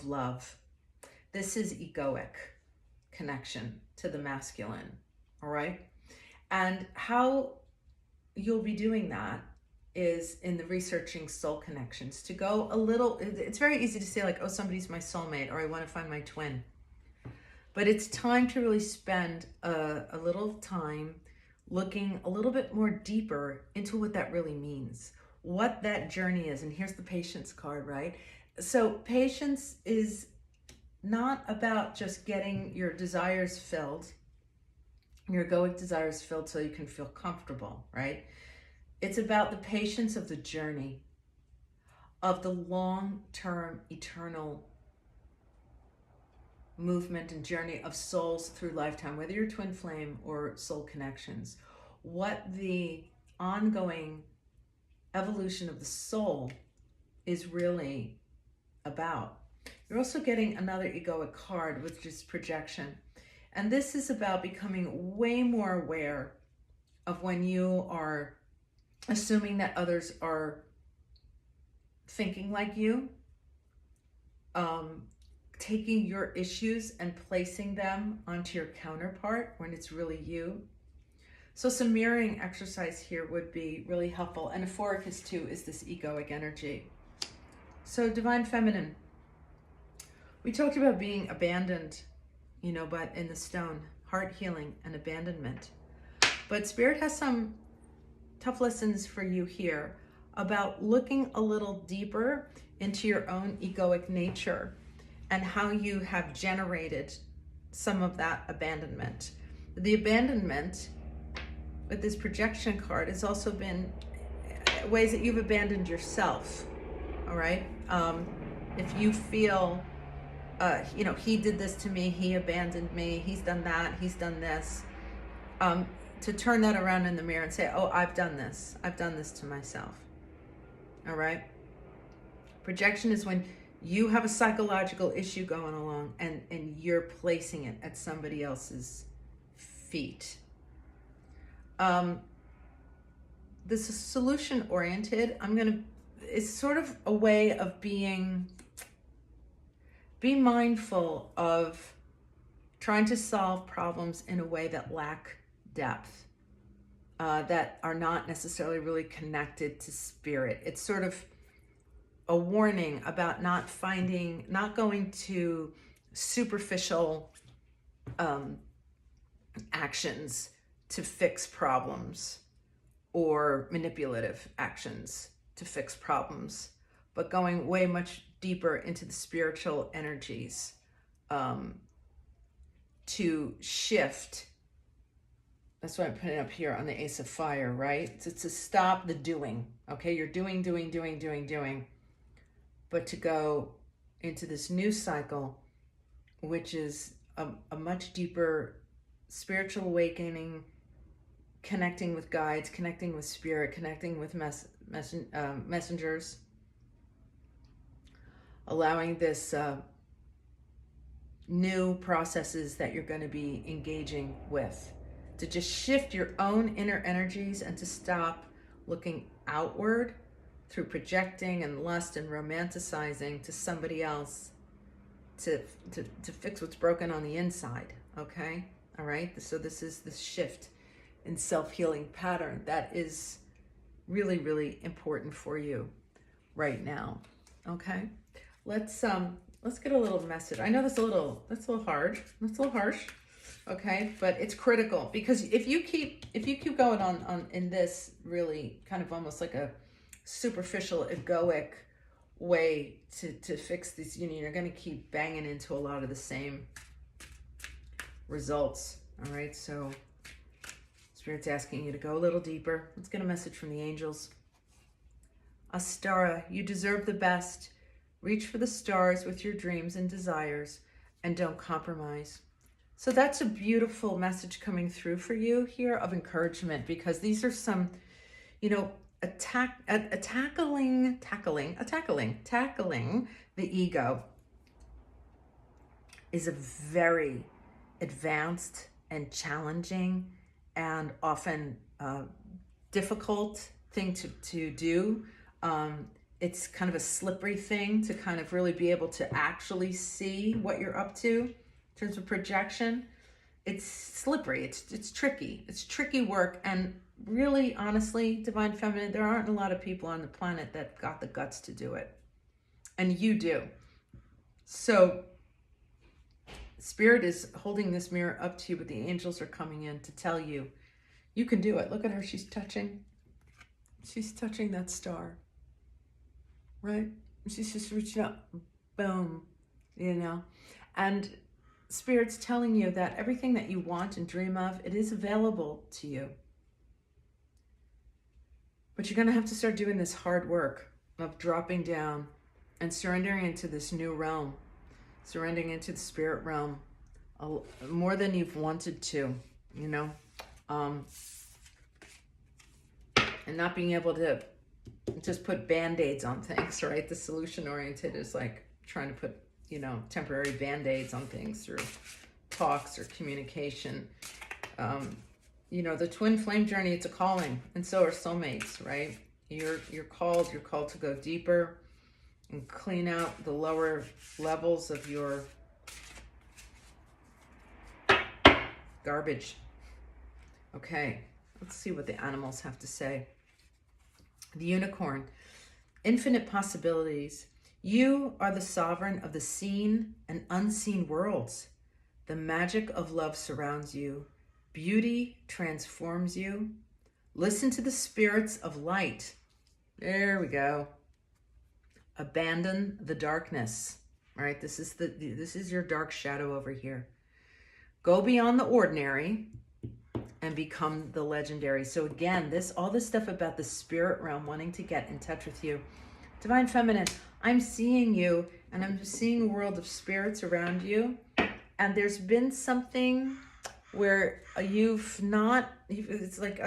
love. This is egoic connection to the masculine, all right? And how you'll be doing that is in the researching soul connections, to go a little, it's very easy to say like, oh, somebody's my soulmate, or I want to find my twin. But it's time to really spend a little time looking a little bit more deeper into what that really means, what that journey is. And here's the patience card, right? So patience is not about just getting your desires filled, your egoic desires filled so you can feel comfortable, right? It's about the patience of the journey, of the long-term, eternal movement and journey of souls through lifetime, whether you're twin flame or soul connections. What the ongoing evolution of the soul is really about. You're also getting another egoic card, which is projection. And this is about becoming way more aware of when you are assuming that others are thinking like you, taking your issues and placing them onto your counterpart when it's really you. So some mirroring exercise here would be really helpful. And Euphoricus too is this egoic energy. So Divine Feminine, we talked about being abandoned, but in the stone, heart healing and abandonment. But Spirit has some tough lessons for you here about looking a little deeper into your own egoic nature and how you have generated some of that abandonment. The abandonment with this projection card has also been ways that you've abandoned yourself, all right? If you feel, he did this to me, he abandoned me, he's done that, he's done this, to turn that around in the mirror and say, oh, I've done this to myself, all right? Projection is when you have a psychological issue going along and you're placing it at somebody else's feet. This is solution oriented. It's sort of a way of be mindful of trying to solve problems in a way that lack depth, that are not necessarily really connected to spirit. It's sort of a warning about not going to superficial actions to fix problems, or manipulative actions to fix problems, but going way much deeper into the spiritual energies to shift. That's why I'm putting it up here on the Ace of Fire, right? To stop the doing, okay? You're doing, but to go into this new cycle, which is a much deeper spiritual awakening, connecting with guides, connecting with spirit, connecting with messengers, allowing this new processes that you're going to be engaging with, to just shift your own inner energies and to stop looking outward through projecting and lust and romanticizing to somebody else to fix what's broken on the inside, okay? All right? So this is this shift in self-healing pattern that is really, really important for you right now, okay? Let's get a little message. I know that's a little hard, that's a little harsh, okay? But it's critical, because if you keep going on in this really kind of almost like a superficial egoic way to fix this union, you're going to keep banging into a lot of the same results. All right, so Spirit's asking you to go a little deeper. Let's get a message from the angels. Astara, you deserve the best. Reach for the stars with your dreams and desires, and don't compromise. So that's a beautiful message coming through for you here of encouragement, because these are some, tackling the ego is a very advanced and challenging and often difficult thing to do. It's kind of a slippery thing to kind of really be able to actually see what you're up to in terms of projection. It's slippery, it's tricky work, and really, honestly, Divine Feminine, there aren't a lot of people on the planet that got the guts to do it. And you do. So Spirit is holding this mirror up to you, but the angels are coming in to tell you, you can do it. Look at her, she's touching that star, right? She's just reaching up, boom, And Spirit's telling you that everything that you want and dream of, it is available to you. But you're going to have to start doing this hard work of dropping down and surrendering into this new realm, surrendering into the spirit realm more than you've wanted to, you know, and not being able to just put band-aids on things, right? The solution-oriented is like trying to put, you know, temporary band-aids on things through talks or communication. You know, the twin flame journey, it's a calling, and so are soulmates, right? You're called to go deeper and clean out the lower levels of your garbage. Okay, let's see what the animals have to say. The unicorn, infinite possibilities. You are the sovereign of the seen and unseen worlds. The magic of love surrounds you. Beauty transforms you. Listen to the spirits of light. There we go. Abandon the darkness. All right, this is your dark shadow over here. Go beyond the ordinary and become the legendary. So again, all this stuff about the spirit realm wanting to get in touch with you. Divine Feminine, I'm seeing you, and I'm seeing a world of spirits around you. And there's been something where it's like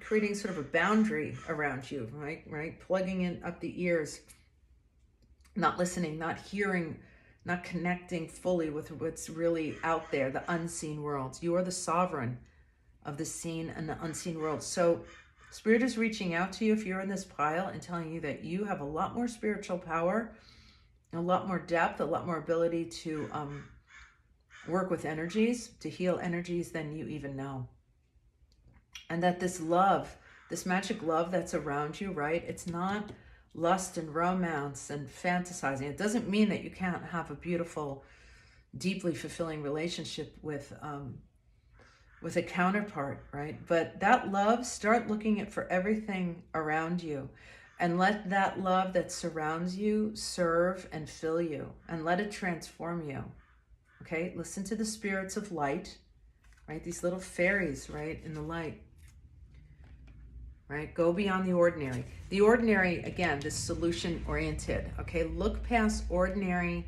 creating sort of a boundary around you, right? Plugging in up the ears, not listening, not hearing, not connecting fully with what's really out there, the unseen worlds. You are the sovereign of the seen and the unseen worlds. So Spirit is reaching out to you if you're in this pile and telling you that you have a lot more spiritual power, a lot more depth, a lot more ability to work with energies, to heal energies than you even know. And that this love, this magic love that's around you, right? It's not lust and romance and fantasizing. It doesn't mean that you can't have a beautiful, deeply fulfilling relationship with a counterpart, right? But that love, start looking for everything around you, and let that love that surrounds you serve and fill you, and let it transform you. Okay, listen to the spirits of light, right? These little fairies, right, in the light, right? Go beyond the ordinary. The ordinary, again, this solution-oriented, okay? Look past ordinary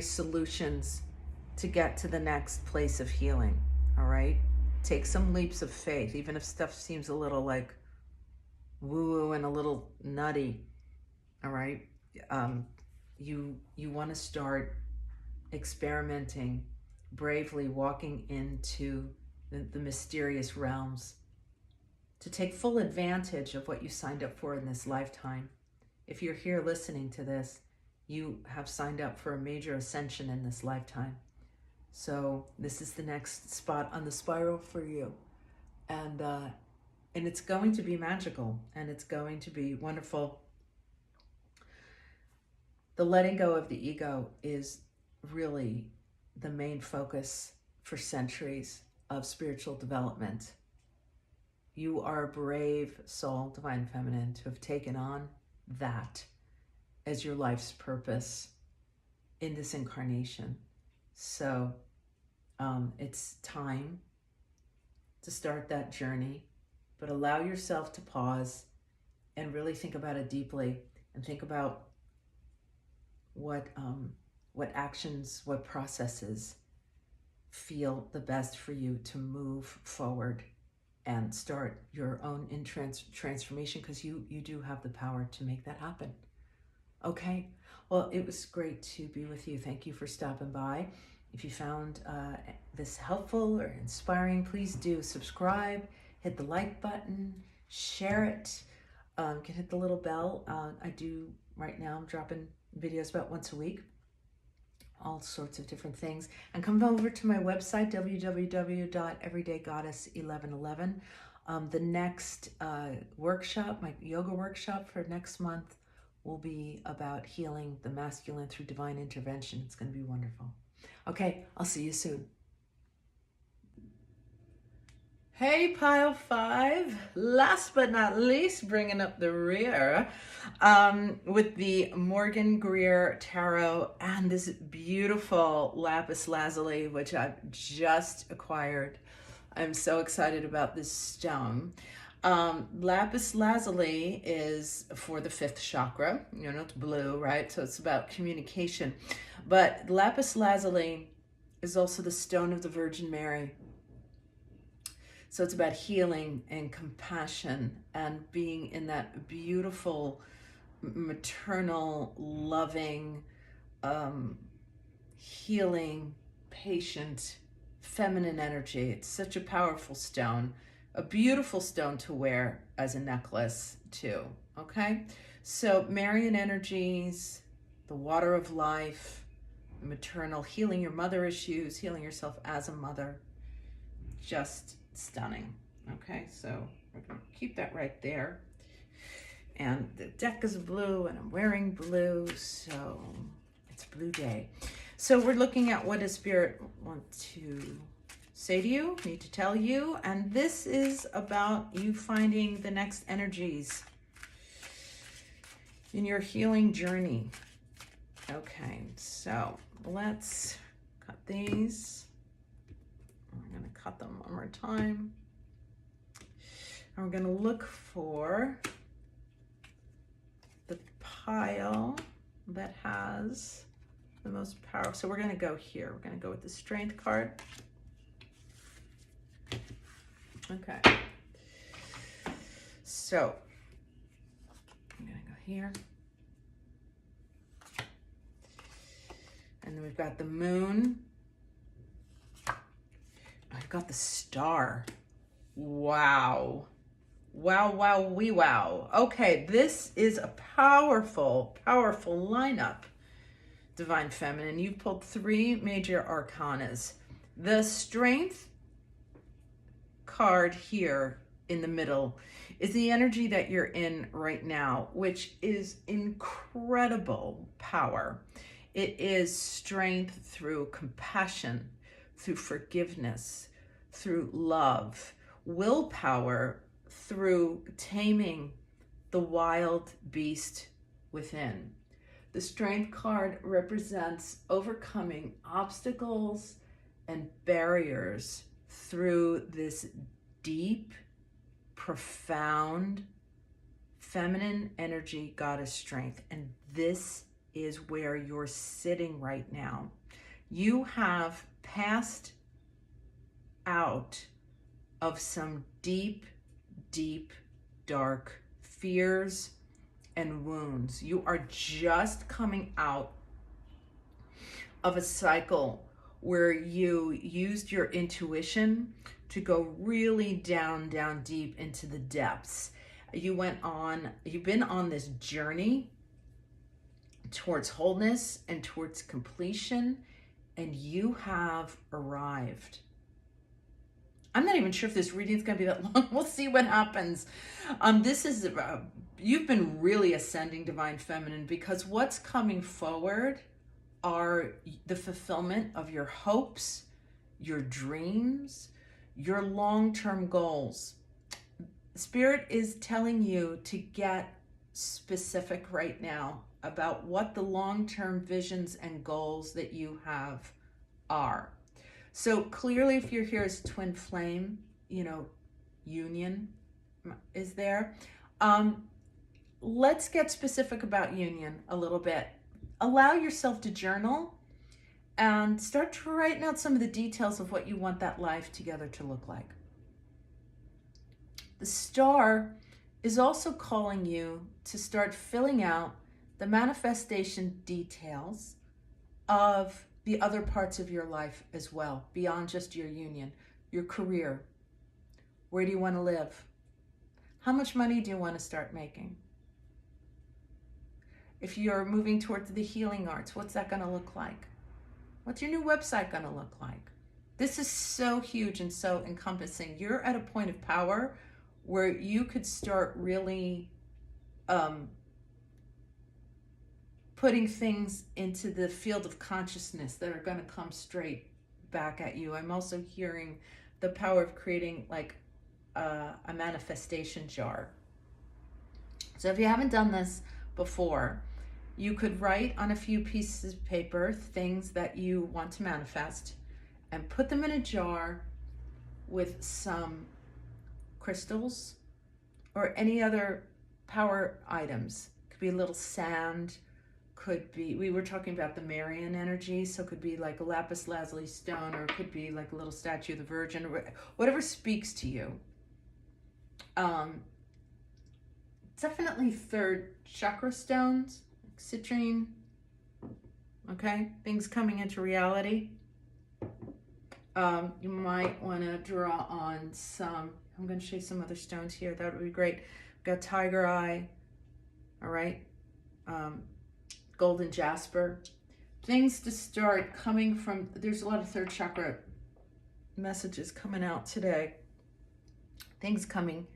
solutions to get to the next place of healing, all right? Take some leaps of faith, even if stuff seems a little like woo-woo and a little nutty, all right? You want to start experimenting, bravely walking into the mysterious realms to take full advantage of what you signed up for in this lifetime. If you're here listening to this, you have signed up for a major ascension in this lifetime. So this is the next spot on the spiral for you. And it's going to be magical, and it's going to be wonderful. The letting go of the ego is really the main focus for centuries of spiritual development. You are a brave soul, Divine Feminine, to have taken on that as your life's purpose in this incarnation. So it's time to start that journey, but allow yourself to pause and really think about it deeply, and think about what actions, what processes feel the best for you to move forward and start your own transformation, because you do have the power to make that happen. Okay, well, it was great to be with you. Thank you for stopping by. If you found this helpful or inspiring, please do subscribe, hit the like button, share it. You can hit the little bell. I do right now, I'm dropping videos about once a week, all sorts of different things. And come over to my website, www.everydaygoddess1111. The next workshop, my yoga workshop for next month, will be about healing the masculine through divine intervention. It's going to be wonderful. Okay, I'll see you soon. Hey, pile five. Last but not least, bringing up the rear with the Morgan Greer Tarot and this beautiful lapis lazuli, which I've just acquired. I'm so excited about this stone. Lapis lazuli is for the fifth chakra. You know, it's blue, right? So it's about communication. But lapis lazuli is also the stone of the Virgin Mary. So it's about healing and compassion and being in that beautiful, maternal, loving, healing, patient, feminine energy. It's such a powerful stone, a beautiful stone to wear as a necklace too, okay? So Marian energies, the water of life, maternal, healing your mother issues, healing yourself as a mother, just stunning. Okay, so we're gonna keep that right there. And the deck is blue and I'm wearing blue, so it's blue day. So we're looking at what does Spirit want to say to you, need to tell you, and this is about you finding the next energies in your healing journey. Okay, so let's cut these. I'm going to cut them one more time. And we're going to look for the pile that has the most power. So we're going to go here. We're going to go with the Strength card. Okay. So I'm going to go here. And then we've got the Moon. I've got the Star. Wow. Wow, wow, wee wow. Okay, this is a powerful, powerful lineup, Divine Feminine. You've pulled 3 major arcanas. The Strength card here in the middle is the energy that you're in right now, which is incredible power. It is strength through compassion, through forgiveness, through love, willpower through taming the wild beast within. The Strength card represents overcoming obstacles and barriers through this deep, profound, feminine energy, goddess strength. And this is where you're sitting right now. You have passed out of some deep, deep, dark fears and wounds. You are just coming out of a cycle where you used your intuition to go really down deep into the depths. You've been on this journey towards wholeness and towards completion, and you have arrived. I'm not even sure if this reading is going to be that long. We'll see what happens. This is you've been really ascending, Divine Feminine, because what's coming forward are the fulfillment of your hopes, your dreams, your long-term goals. Spirit is telling you to get specific right now about what the long-term visions and goals that you have are. So clearly, if you're here as twin flame, union is there. Let's get specific about union a little bit. Allow yourself to journal and start to write out some of the details of what you want that life together to look like. The Star is also calling you to start filling out the manifestation details of the other parts of your life as well, beyond just your union, your career. Where do you want to live? How much money do you want to start making? If you're moving towards the healing arts, what's that going to look like? What's your new website going to look like? This is so huge and so encompassing. You're at a point of power where you could start really putting things into the field of consciousness that are going to come straight back at you. I'm also hearing the power of creating like a manifestation jar. So if you haven't done this before, you could write on a few pieces of paper things that you want to manifest and put them in a jar with some crystals or any other power items. Could be a little sand, could be, we were talking about the Marian energy, so it could be like a lapis lazuli stone, or it could be like a little statue of the Virgin, or whatever speaks to you. Definitely third chakra stones, like citrine, okay? Things coming into reality. You might want to draw on some, I'm going to show you some other stones here. That would be great. We've got tiger eye, all right? Golden jasper. Things to start coming from, there's a lot of third chakra messages coming out today. Things coming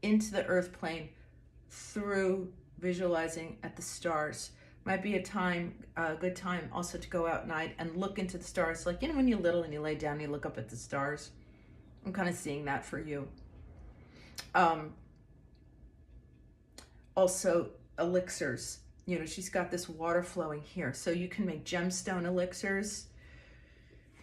into the earth plane through visualizing at the stars. Might be a good time also to go out at night and look into the stars. Like, you know, when you're little and you lay down and you look up at the stars. I'm kind of seeing that for you. Also, elixirs. You know, she's got this water flowing here. So you can make gemstone elixirs.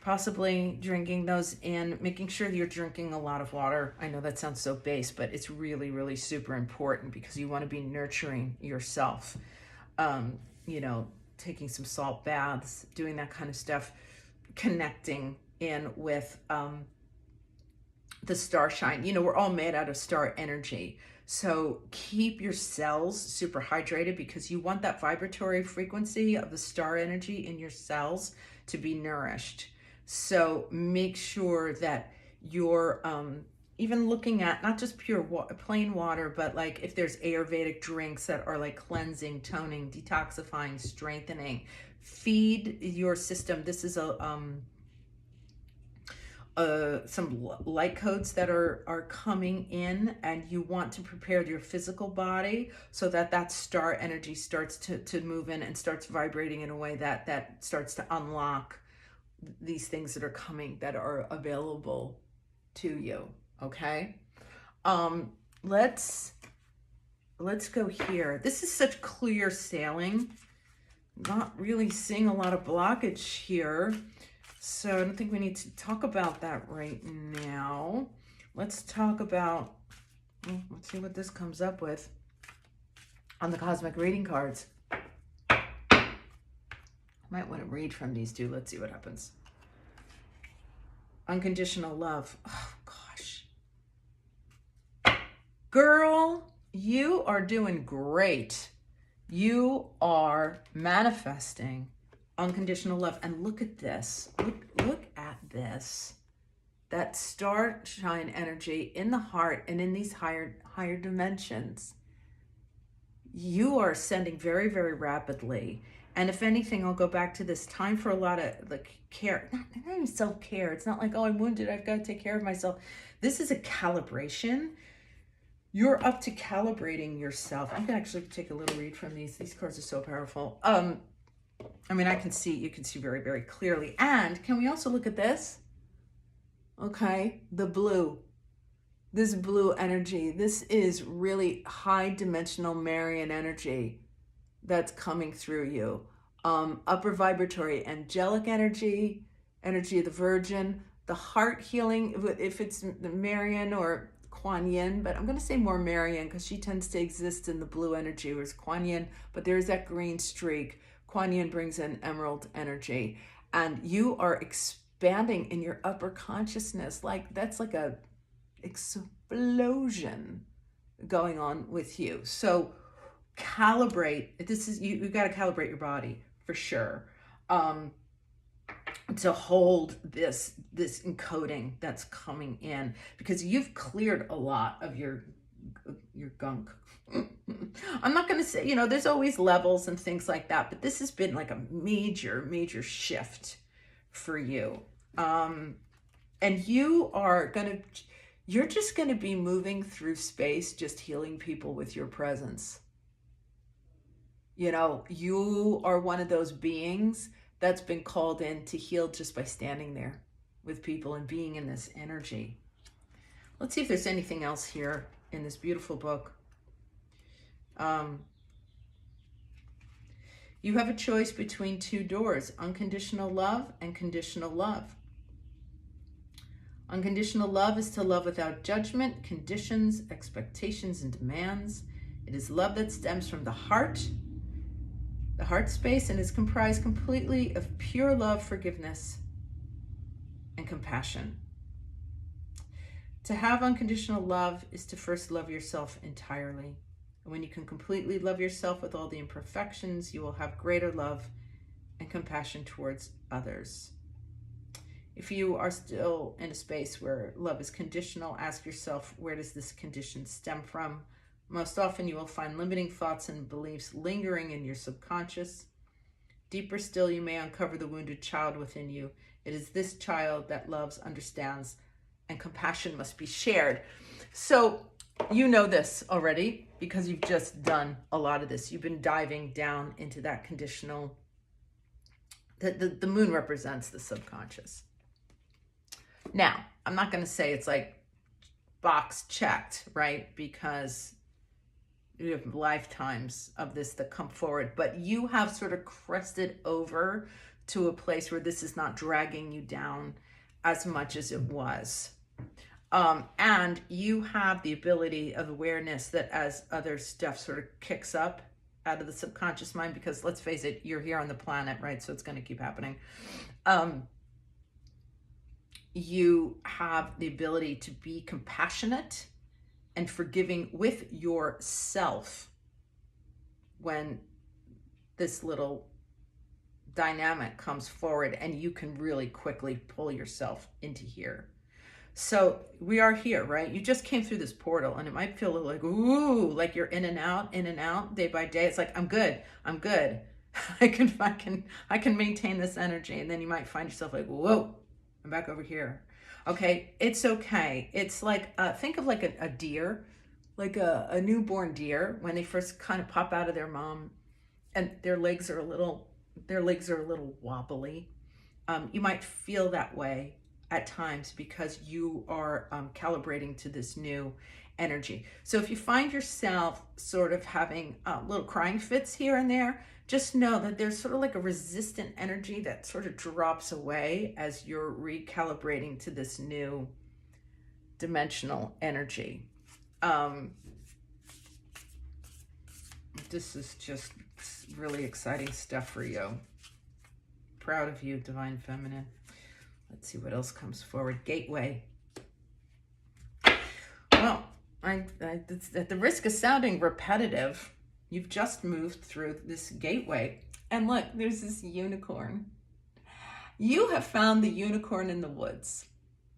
Possibly drinking those in, making sure that you're drinking a lot of water. I know that sounds so base, but it's really, really super important because you want to be nurturing yourself. You know, taking some salt baths, doing that kind of stuff, connecting in with the star shine. You know, we're all made out of star energy. So keep your cells super hydrated because you want that vibratory frequency of the star energy in your cells to be nourished. So make sure that you're even looking at not just pure plain water, but like if there's Ayurvedic drinks that are like cleansing, toning, detoxifying, strengthening, feed your system. This is some light codes that are coming in, and you want to prepare your physical body so that that star energy starts to move in and starts vibrating in a way that starts to unlock these things that are coming, that are available to you. Okay. Let's go here. This is such clear sailing. Not really seeing a lot of blockage here. So I don't think we need to talk about that right now. Let's talk about, let's see what this comes up with on the cosmic reading cards. Might want to read from these two. Let's see what happens. Unconditional love. Oh, gosh. Girl, you are doing great. You are manifesting unconditional love. And look at this. Look at this. That star shine energy in the heart and in these higher dimensions. You are ascending very, very rapidly. And if anything, I'll go back to this time for a lot of like care, not even self-care. It's not like, oh, I'm wounded, I've got to take care of myself. This is a calibration. You're up to calibrating yourself. I'm gonna actually take a little read from these. These cards are so powerful. I mean, you can see very, very clearly. And can we also look at this? Okay, the blue. This blue energy. This is really high dimensional Marian energy that's coming through you. Upper vibratory angelic energy of the Virgin, the heart healing, if it's Marian or Kuan Yin, but I'm going to say more Marian because she tends to exist in the blue energy, whereas Kuan Yin, but there's that green streak. Kuan Yin brings in emerald energy, and you are expanding in your upper consciousness. Like that's like a explosion going on with you. So calibrate. This is you got to calibrate your body for sure, to hold this encoding that's coming in, because you've cleared a lot of your gunk. I'm not going to say, you know, there's always levels and things like that, but this has been like a major shift for you. And you're just going to be moving through space, just healing people with your presence. You know, you are one of those beings that's been called in to heal just by standing there with people and being in this energy. Let's see if there's anything else here in this beautiful book. You have a choice between two doors, unconditional love and conditional love. Unconditional love is to love without judgment, conditions, expectations, and demands. It is love that stems from the heart space, and is comprised completely of pure love, forgiveness, and compassion. To have unconditional love is to first love yourself entirely. And when you can completely love yourself with all the imperfections, you will have greater love and compassion towards others. If you are still in a space where love is conditional, ask yourself, where does this condition stem from? Most often you will find limiting thoughts and beliefs lingering in your subconscious. Deeper still, you may uncover the wounded child within you. It is this child that loves, understands, and compassion must be shared. So you know this already because you've just done a lot of this. You've been diving down into that conditional. The moon represents the subconscious. Now, I'm not going to say it's like box checked, right? Because you have lifetimes of this that come forward, but you have sort of crested over to a place where this is not dragging you down as much as it was. And you have the ability of awareness that as other stuff sort of kicks up out of the subconscious mind, because let's face it, you're here on the planet, right? So it's going to keep happening. You have the ability to be compassionate and forgiving with yourself when this little dynamic comes forward, and you can really quickly pull yourself into here. So we are here, right? You just came through this portal, and it might feel like, ooh, like you're in and out day by day. It's like, I'm good. I can maintain this energy. And then you might find yourself like, whoa, I'm back over here. Okay, it's okay. It's like, think of like a deer, like a newborn deer when they first kind of pop out of their mom, and their legs are a little wobbly. You might feel that way at times because you are calibrating to this new energy. So if you find yourself sort of having little crying fits here and there, just know that there's sort of like a resistant energy that sort of drops away as you're recalibrating to this new dimensional energy. This is just really exciting stuff for you. Proud of you, Divine Feminine. Let's see what else comes forward. Gateway. Well, at the risk of sounding repetitive, you've just moved through this gateway. And look, there's this unicorn. You have found the unicorn in the woods,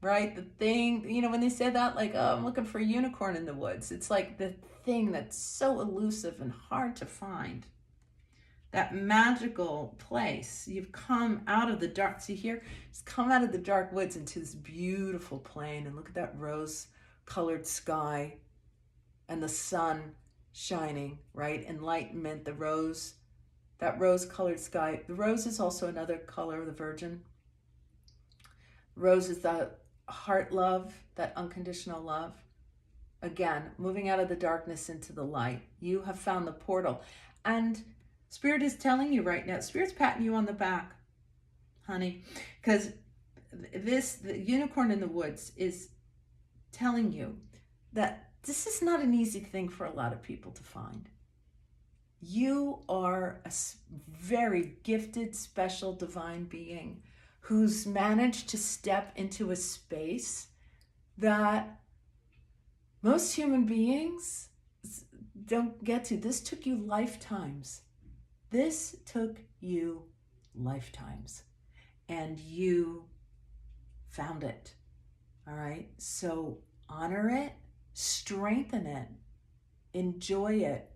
right? The thing, you know, when they say that, like, oh, I'm looking for a unicorn in the woods. It's like the thing that's so elusive and hard to find. That magical place. You've come out of the dark. See here? It's come out of the dark woods into this beautiful plain. And look at that rose-colored sky and the sun shining, right? Enlightenment, the rose, that rose-colored sky. The rose is also another color of the Virgin. Rose is that heart love, that unconditional love. Again, moving out of the darkness into the light. You have found the portal. And Spirit is telling you right now, Spirit's patting you on the back, honey, because the unicorn in the woods is telling you that this is not an easy thing for a lot of people to find. You are a very gifted, special, divine being who's managed to step into a space that most human beings don't get to. This took you lifetimes. This took you lifetimes, and you found it. All right. So honor it, strengthen it, enjoy it,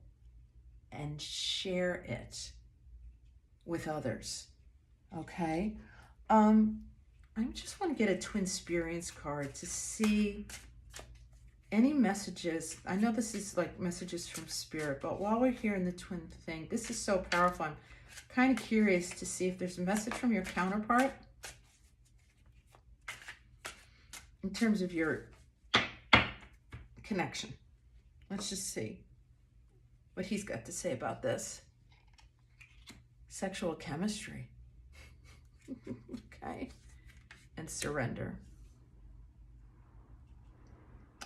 and share it with others. Okay. I just want to get a Twin Experience card to see any messages. I know this is like messages from Spirit, but while we're here in the twin thing, this is so powerful. I'm kind of curious to see if there's a message from your counterpart in terms of your connection. Let's just see what he's got to say about this. Sexual chemistry. Okay. And surrender.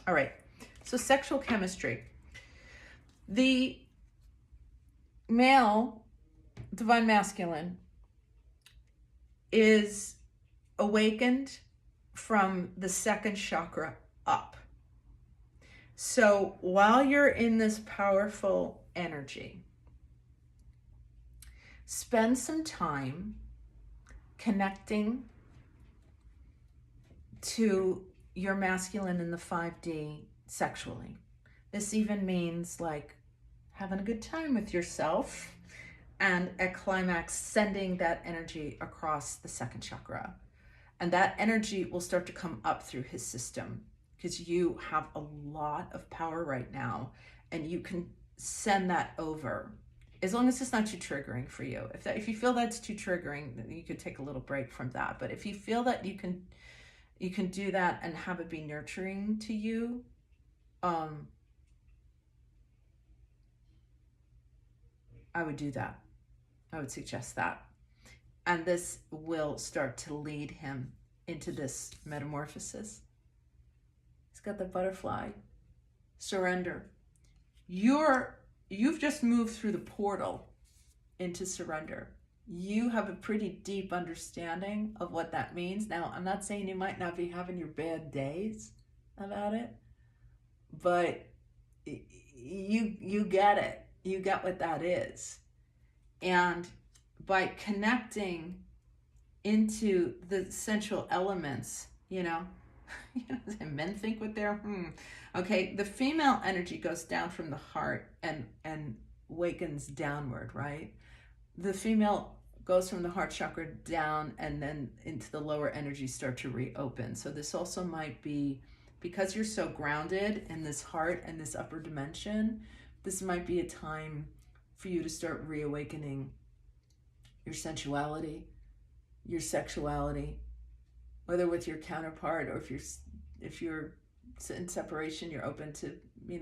All right. So sexual chemistry. The male, divine masculine, is awakened from the second chakra up. So while you're in this powerful energy, spend some time connecting to your masculine in the 5D sexually. This even means like having a good time with yourself, and at climax, sending that energy across the second chakra. And that energy will start to come up through his system, because you have a lot of power right now, and you can send that over. As long as it's not too triggering for you. If you feel that's too triggering, then you could take a little break from that. But if you feel that you can do that and have it be nurturing to you, I would do that. I would suggest that. And this will start to lead him into this metamorphosis. He's got the butterfly. Surrender. You've just moved through the portal into surrender. You have a pretty deep understanding of what that means. Now, I'm not saying you might not be having your bad days about it, but you get it. You get what that is. And by connecting into the sensual elements, men think what they're, Okay, the female energy goes down from the heart and wakens downward, right? The female goes from the heart chakra down and then into the lower energies start to reopen. So this also might be, because you're so grounded in this heart and this upper dimension, this might be a time for you to start reawakening your sensuality, your sexuality, whether with your counterpart, or if you're in separation, you're open to,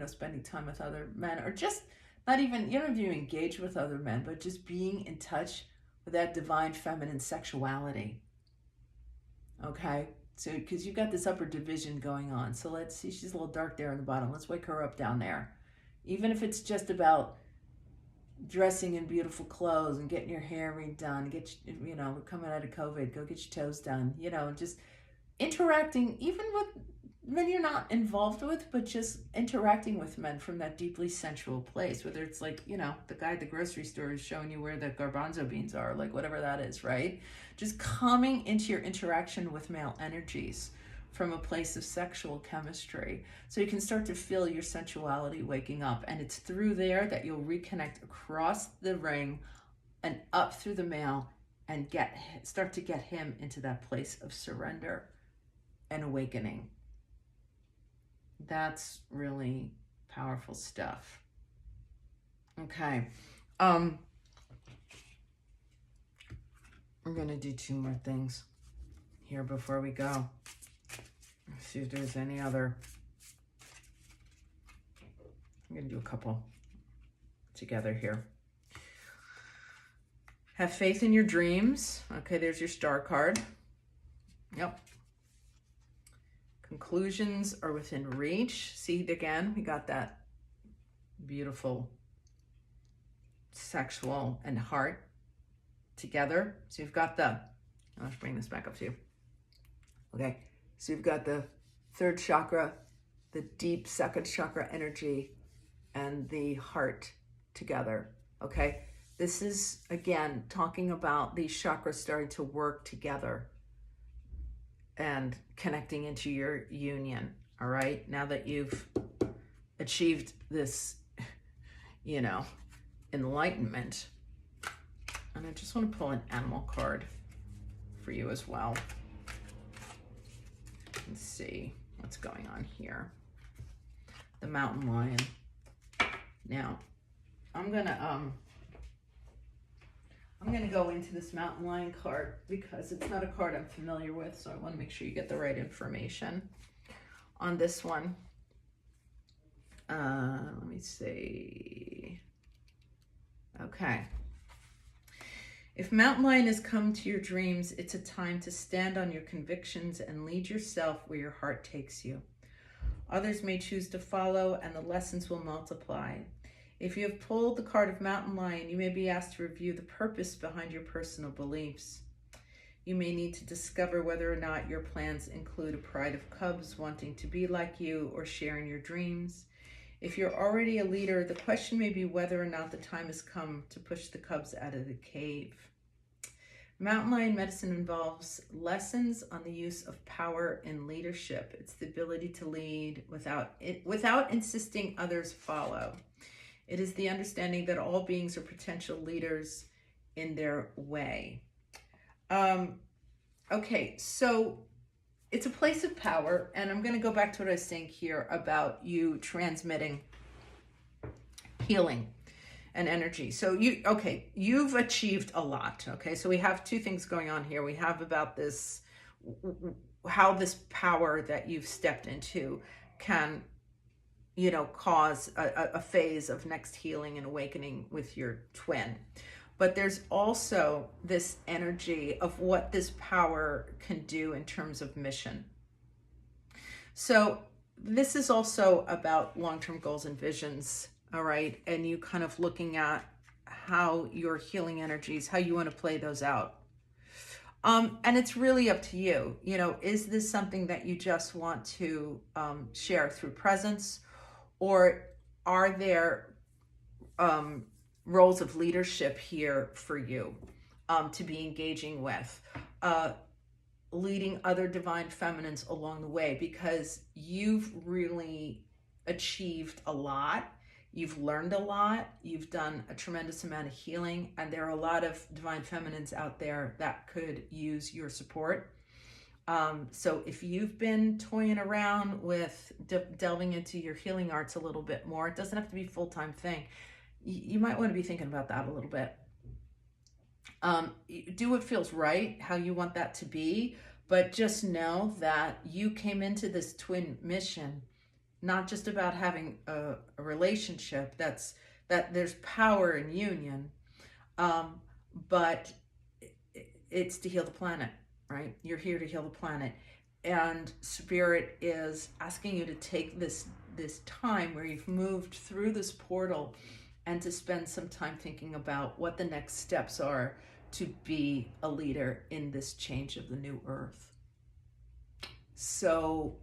spending time with other men, or just not even, you don't have to engage with other men, but just being in touch with that divine feminine sexuality. Okay? So, because you've got this upper division going on. So let's see, she's a little dark there on the bottom. Let's wake her up down there. Even if it's just about dressing in beautiful clothes and getting your hair redone, we're coming out of COVID, go get your toes done, just interacting, even with men you're not involved with, but just interacting with men from that deeply sensual place, whether it's like, the guy at the grocery store is showing you where the garbanzo beans are, like whatever that is, right? Just coming into your interaction with male energies from a place of sexual chemistry, so you can start to feel your sensuality waking up. And it's through there that you'll reconnect across the ring and up through the male and start to get him into that place of surrender and awakening. That's really powerful stuff. Okay. I'm going to do 2 more things here before we go. Let's see if there's any other. I'm going to do a couple together here. Have faith in your dreams. Okay, there's your star card. Yep. Conclusions are within reach. See, again, we got that beautiful sexual and heart together. So you've got let's bring this back up to you. Okay, so you've got the third chakra, the deep second chakra energy, and the heart together. Okay, this is, again, talking about these chakras starting to work together and connecting into your union. All right, now that you've achieved this, enlightenment. And I just want to pull an animal card for you as well. Let's see what's going on here. The mountain lion. Now, I'm gonna go into this mountain lion card because it's not a card I'm familiar with, so I want to make sure you get the right information on this one. Let me see. Okay. If Mountain Lion has come to your dreams, it's a time to stand on your convictions and lead yourself where your heart takes you. Others may choose to follow, and the lessons will multiply. If you have pulled the card of Mountain Lion, you may be asked to review the purpose behind your personal beliefs. You may need to discover whether or not your plans include a pride of cubs wanting to be like you or sharing your dreams. If you're already a leader, the question may be whether or not the time has come to push the cubs out of the cave. Mountain Lion medicine involves lessons on the use of power in leadership. It's the ability to lead without insisting others follow. It is the understanding that all beings are potential leaders in their way. Okay, so it's a place of power, and I'm going to go back to what I was saying here about you transmitting healing and energy. So you've achieved a lot. Okay, so we have two things going on here. We have about this, how this power that you've stepped into can, cause a phase of next healing and awakening with your twin. But there's also this energy of what this power can do in terms of mission. So this is also about long-term goals and visions, all right? And you kind of looking at how your healing energies, how you want to play those out. And it's really up to you. Is this something that you just want to share through presence, or are there roles of leadership here for you to be engaging with, leading other divine feminines along the way, because you've really achieved a lot. You've learned a lot. You've done a tremendous amount of healing, and there are a lot of divine feminines out there that could use your support. So if you've been toying around with delving into your healing arts a little bit more, it doesn't have to be a full-time thing. You might want to be thinking about that a little bit. Do what feels right, how you want that to be, but just know that you came into this twin mission not just about having a relationship, that there's power in union, but it's to heal the planet, right? You're here to heal the planet, and Spirit is asking you to take this time where you've moved through this portal and to spend some time thinking about what the next steps are to be a leader in this change of the new earth. So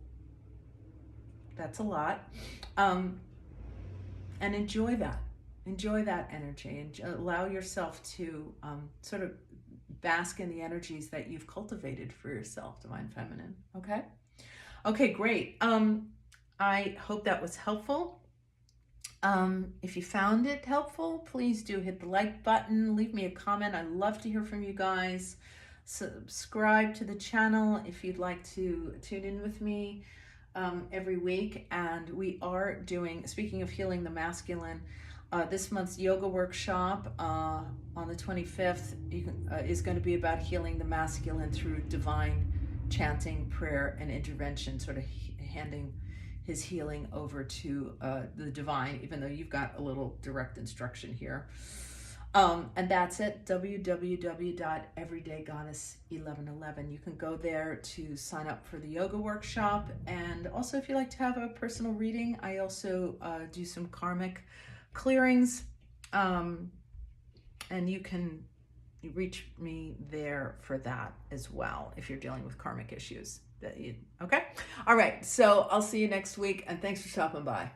that's a lot. And enjoy that. Enjoy that energy, and allow yourself to sort of bask in the energies that you've cultivated for yourself, Divine Feminine. Okay? Okay, great. I hope that was helpful. If you found it helpful, please do hit the like button, leave me a comment. I love to hear from you guys. Subscribe to the channel if you'd like to tune in with me every week. And we are doing, speaking of healing the masculine, this month's yoga workshop on the 25th is going to be about healing the masculine through divine chanting, prayer, and intervention, sort of handing his healing over to the divine, even though you've got a little direct instruction here. And that's it, www.everydaygoddess1111. You can go there to sign up for the yoga workshop. And also, if you like to have a personal reading, I also do some karmic clearings. And you can reach me there for that as well if you're dealing with karmic issues. Okay? All right. So I'll see you next week, and thanks for stopping by.